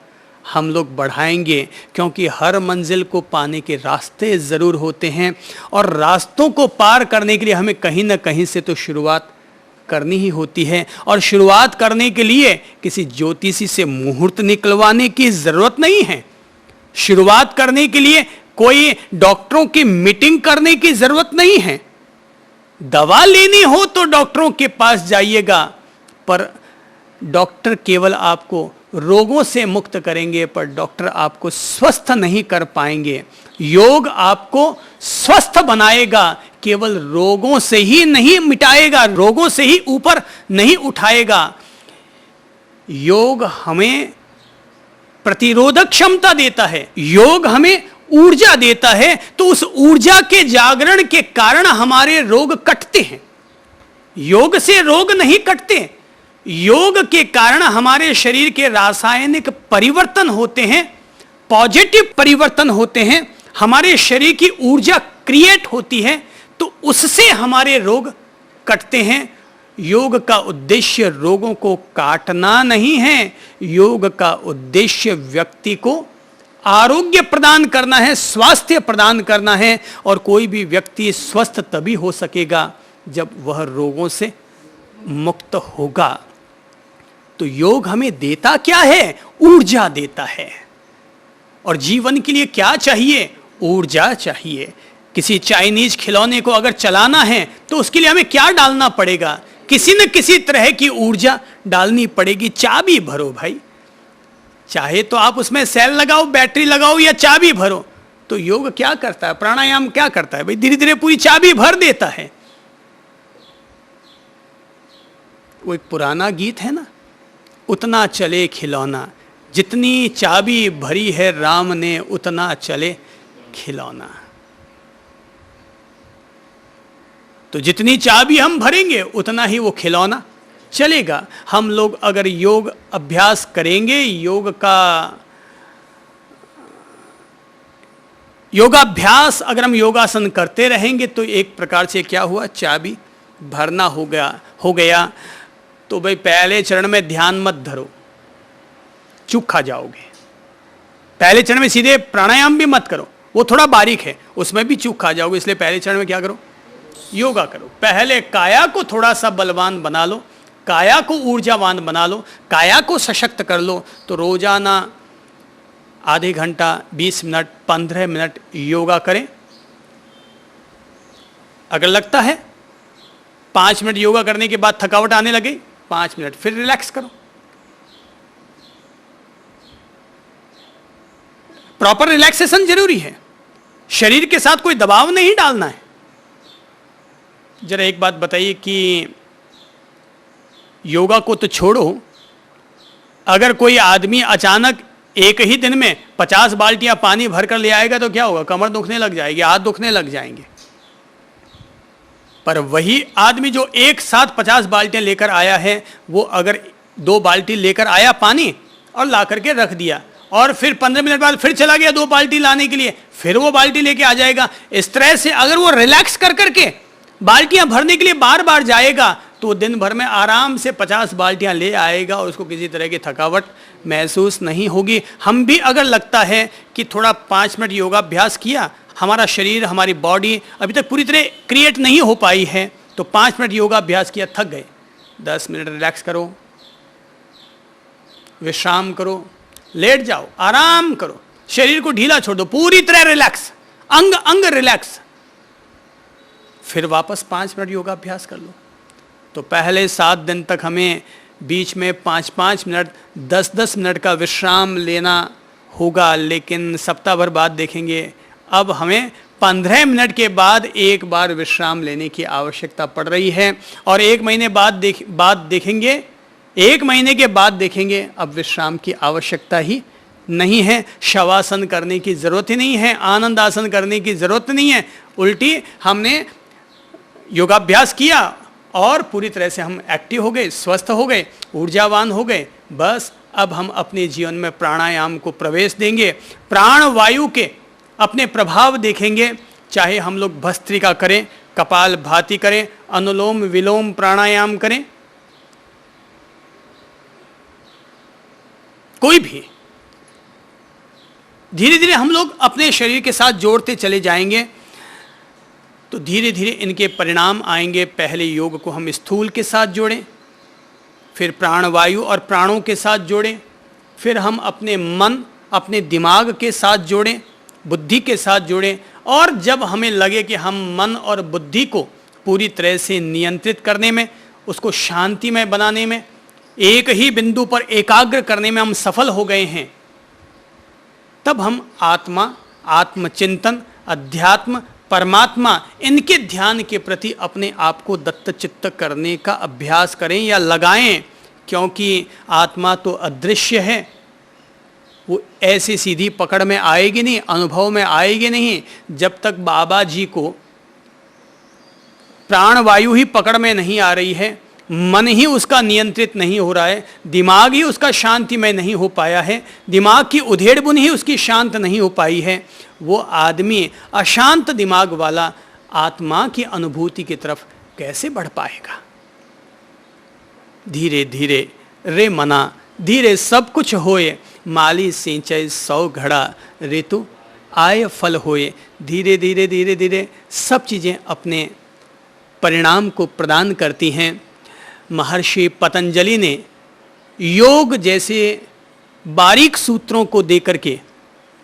हम लोग बढ़ाएंगे, क्योंकि हर मंजिल को पाने के रास्ते ज़रूर होते हैं, और रास्तों को पार करने के लिए हमें कहीं ना कहीं से तो शुरुआत करनी ही होती है। और शुरुआत करने के लिए किसी ज्योतिषी से मुहूर्त निकलवाने की ज़रूरत नहीं है। शुरुआत करने के लिए कोई डॉक्टरों की मीटिंग करने की ज़रूरत नहीं है। दवा लेनी हो तो डॉक्टरों के पास जाइएगा, पर डॉक्टर केवल आपको रोगों से मुक्त करेंगे, पर डॉक्टर आपको स्वस्थ नहीं कर पाएंगे। योग आपको स्वस्थ बनाएगा, केवल रोगों से ही नहीं मिटाएगा, रोगों से ही ऊपर नहीं उठाएगा। योग हमें प्रतिरोधक क्षमता देता है, योग हमें ऊर्जा देता है, तो उस ऊर्जा के जागरण के कारण हमारे रोग कटते हैं। योग से रोग नहीं कटते, योग के कारण हमारे शरीर के रासायनिक परिवर्तन होते हैं, पॉजिटिव परिवर्तन होते हैं, हमारे शरीर की ऊर्जा क्रिएट होती है, तो उससे हमारे रोग कटते हैं। योग का उद्देश्य रोगों को काटना नहीं है, योग का उद्देश्य व्यक्ति को आरोग्य प्रदान करना है, स्वास्थ्य प्रदान करना है। और कोई भी व्यक्ति स्वस्थ तभी हो सकेगा जब वह रोगों से मुक्त होगा। तो योग हमें देता क्या है? ऊर्जा देता है। और जीवन के लिए क्या चाहिए? ऊर्जा चाहिए। किसी चाइनीज खिलौने को अगर चलाना है तो उसके लिए हमें क्या डालना पड़ेगा? किसी न किसी तरह की ऊर्जा डालनी पड़ेगी। चाबी भरो भाई, चाहे तो आप उसमें सेल लगाओ, बैटरी लगाओ, या चाबी भरो। तो योग क्या करता है? प्राणायाम क्या करता है भाई? धीरे धीरे पूरी चाबी भर देता है। वो एक पुराना गीत है ना, उतना चले खिलौना, जितनी चाबी भरी है राम ने उतना चले खिलौना। तो जितनी चाबी हम भरेंगे उतना ही वो खिलौना चलेगा। हम लोग अगर योग अभ्यास करेंगे, योगाभ्यास अगर हम योगासन करते रहेंगे तो एक प्रकार से क्या हुआ, चाबी भरना हो गया। तो भाई पहले चरण में ध्यान मत धरो, चूक खा जाओगे। पहले चरण में सीधे प्राणायाम भी मत करो, वो थोड़ा बारीक है, उसमें भी चूक खा जाओगे। इसलिए पहले चरण में क्या करो, योगा करो। पहले काया को थोड़ा सा बलवान बना लो, काया को ऊर्जावान बना लो, काया को सशक्त कर लो। तो रोजाना आधे घंटा, 20 मिनट, 15 मिनट योगा करें। अगर लगता है 5 मिनट योगा करने के बाद थकावट आने लगे, 5 मिनट फिर रिलैक्स करो। प्रॉपर रिलैक्सेशन जरूरी है, शरीर के साथ कोई दबाव नहीं डालना है। जरा एक बात बताइए कि योगा को तो छोड़ो, अगर कोई आदमी अचानक एक ही दिन में 50 बाल्टियां पानी भरकर ले आएगा तो क्या होगा, कमर दुखने लग जाएगी, हाथ दुखने लग जाएंगे। पर वही आदमी जो एक साथ 50 बाल्टियां लेकर आया है, वो अगर 2 बाल्टी लेकर आया पानी और ला करके रख दिया, और फिर 15 मिनट बाद फिर चला गया 2 बाल्टी लाने के लिए, फिर वो बाल्टी लेके आ जाएगा। इस तरह से अगर वो रिलैक्स कर करके बाल्टियां भरने के लिए बार बार जाएगा तो दिन भर में आराम से 50 बाल्टियां ले आएगा और उसको किसी तरह की थकावट महसूस नहीं होगी। हम भी अगर लगता है कि थोड़ा 5 मिनट योगाभ्यास किया, हमारा शरीर, हमारी बॉडी अभी तक पूरी तरह क्रिएट नहीं हो पाई है, तो 5 मिनट योगाभ्यास किया, थक गए, 10 मिनट रिलैक्स करो, विश्राम करो, लेट जाओ, आराम करो, शरीर को ढीला छोड़ दो, पूरी तरह रिलैक्स, अंग अंग रिलैक्स, फिर वापस 5 मिनट योगाभ्यास कर लो। तो पहले 7 दिन तक हमें बीच में 5-5 मिनट, 10-10 मिनट का विश्राम लेना होगा, लेकिन सप्ताह भर बाद देखेंगे अब हमें 15 मिनट के बाद एक बार विश्राम लेने की आवश्यकता पड़ रही है। और 1 महीने बाद देखेंगे, 1 महीने के बाद देखेंगे अब विश्राम की आवश्यकता ही नहीं है, शवासन करने की ज़रूरत ही नहीं है, आनंद आसन करने की ज़रूरत नहीं है। उल्टी हमने योगाभ्यास किया और पूरी तरह से हम एक्टिव हो गए, स्वस्थ हो गए, ऊर्जावान हो गए। बस अब हम अपने जीवन में प्राणायाम को प्रवेश देंगे, प्राण वायु के अपने प्रभाव देखेंगे। चाहे हम लोग भस्त्रिका करें, कपाल भाती करें, अनुलोम विलोम प्राणायाम करें, कोई भी, धीरे धीरे हम लोग अपने शरीर के साथ जोड़ते चले जाएंगे तो धीरे धीरे इनके परिणाम आएंगे। पहले योग को हम स्थूल के साथ जोड़ें, फिर प्राणवायु और प्राणों के साथ जोड़ें, फिर हम अपने मन, अपने दिमाग के साथ जोड़ें, बुद्धि के साथ जोड़ें। और जब हमें लगे कि हम मन और बुद्धि को पूरी तरह से नियंत्रित करने में, उसको शांतिमय बनाने में, एक ही बिंदु पर एकाग्र करने में हम सफल हो गए हैं, तब हम आत्मा, आत्मचिंतन, अध्यात्म, परमात्मा, इनके ध्यान के प्रति अपने आप को दत्तचित्त करने का अभ्यास करें या लगाएं। क्योंकि आत्मा तो अदृश्य है, वो ऐसी सीधी पकड़ में आएगी नहीं, अनुभव में आएगी नहीं, जब तक बाबा जी को प्राणवायु ही पकड़ में नहीं आ रही है, मन ही उसका नियंत्रित नहीं हो रहा है, दिमाग ही उसका शांतिमय नहीं हो पाया है, दिमाग की उधेड़ बुन ही उसकी शांत नहीं हो पाई है, वो आदमी अशांत दिमाग वाला आत्मा की अनुभूति की तरफ कैसे बढ़ पाएगा। धीरे धीरे रे मना, धीरे सब कुछ होए, माली सिंचय 100 घड़ा, ऋतु आय फल होए। धीरे धीरे धीरे धीरे सब चीज़ें अपने परिणाम को प्रदान करती हैं। महर्षि पतंजलि ने योग जैसे बारीक सूत्रों को देकर के,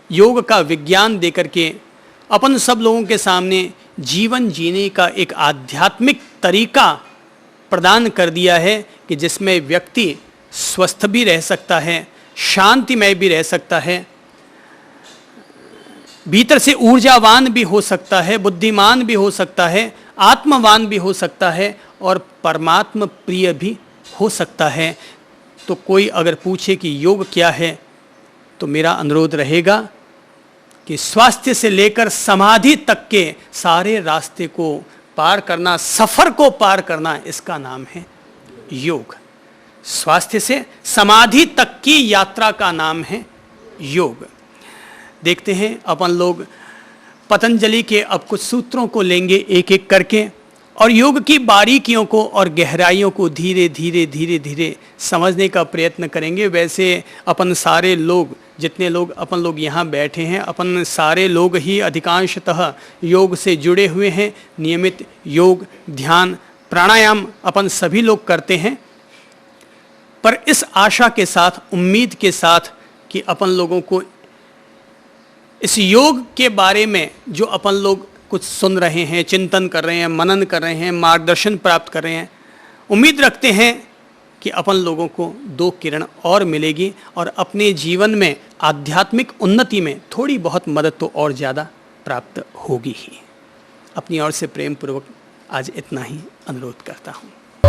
योग का विज्ञान देकर के अपन सब लोगों के सामने जीवन जीने का एक आध्यात्मिक तरीका प्रदान कर दिया है कि जिसमें व्यक्ति स्वस्थ भी रह सकता है, शांतिमय भी रह सकता है, भीतर से ऊर्जावान भी हो सकता है, बुद्धिमान भी हो सकता है, आत्मवान भी हो सकता है और परमात्म प्रिय भी हो सकता है। तो कोई अगर पूछे कि योग क्या है, तो मेरा अनुरोध रहेगा कि स्वास्थ्य से लेकर समाधि तक के सारे रास्ते को पार करना, सफर को पार करना, इसका नाम है योग। स्वास्थ्य से समाधि तक की यात्रा का नाम है योग। देखते हैं अपन लोग पतंजलि के अब कुछ सूत्रों को लेंगे एक एक करके, और योग की बारीकियों को और गहराइयों को धीरे धीरे धीरे धीरे समझने का प्रयत्न करेंगे। वैसे अपन सारे लोग, जितने लोग अपन लोग यहाँ बैठे हैं, अपन सारे लोग ही अधिकांशतः योग से जुड़े हुए हैं। नियमित योग, ध्यान, प्राणायाम अपन सभी लोग करते हैं। पर इस आशा के साथ, उम्मीद के साथ कि अपन लोगों को इस योग के बारे में जो अपन लोग कुछ सुन रहे हैं, चिंतन कर रहे हैं, मनन कर रहे हैं, मार्गदर्शन प्राप्त कर रहे हैं, उम्मीद रखते हैं कि अपन लोगों को 2 किरण और मिलेगी और अपने जीवन में आध्यात्मिक उन्नति में थोड़ी बहुत मदद तो और ज़्यादा प्राप्त होगी ही। अपनी ओर से प्रेम पूर्वक आज इतना ही अनुरोध करता हूँ।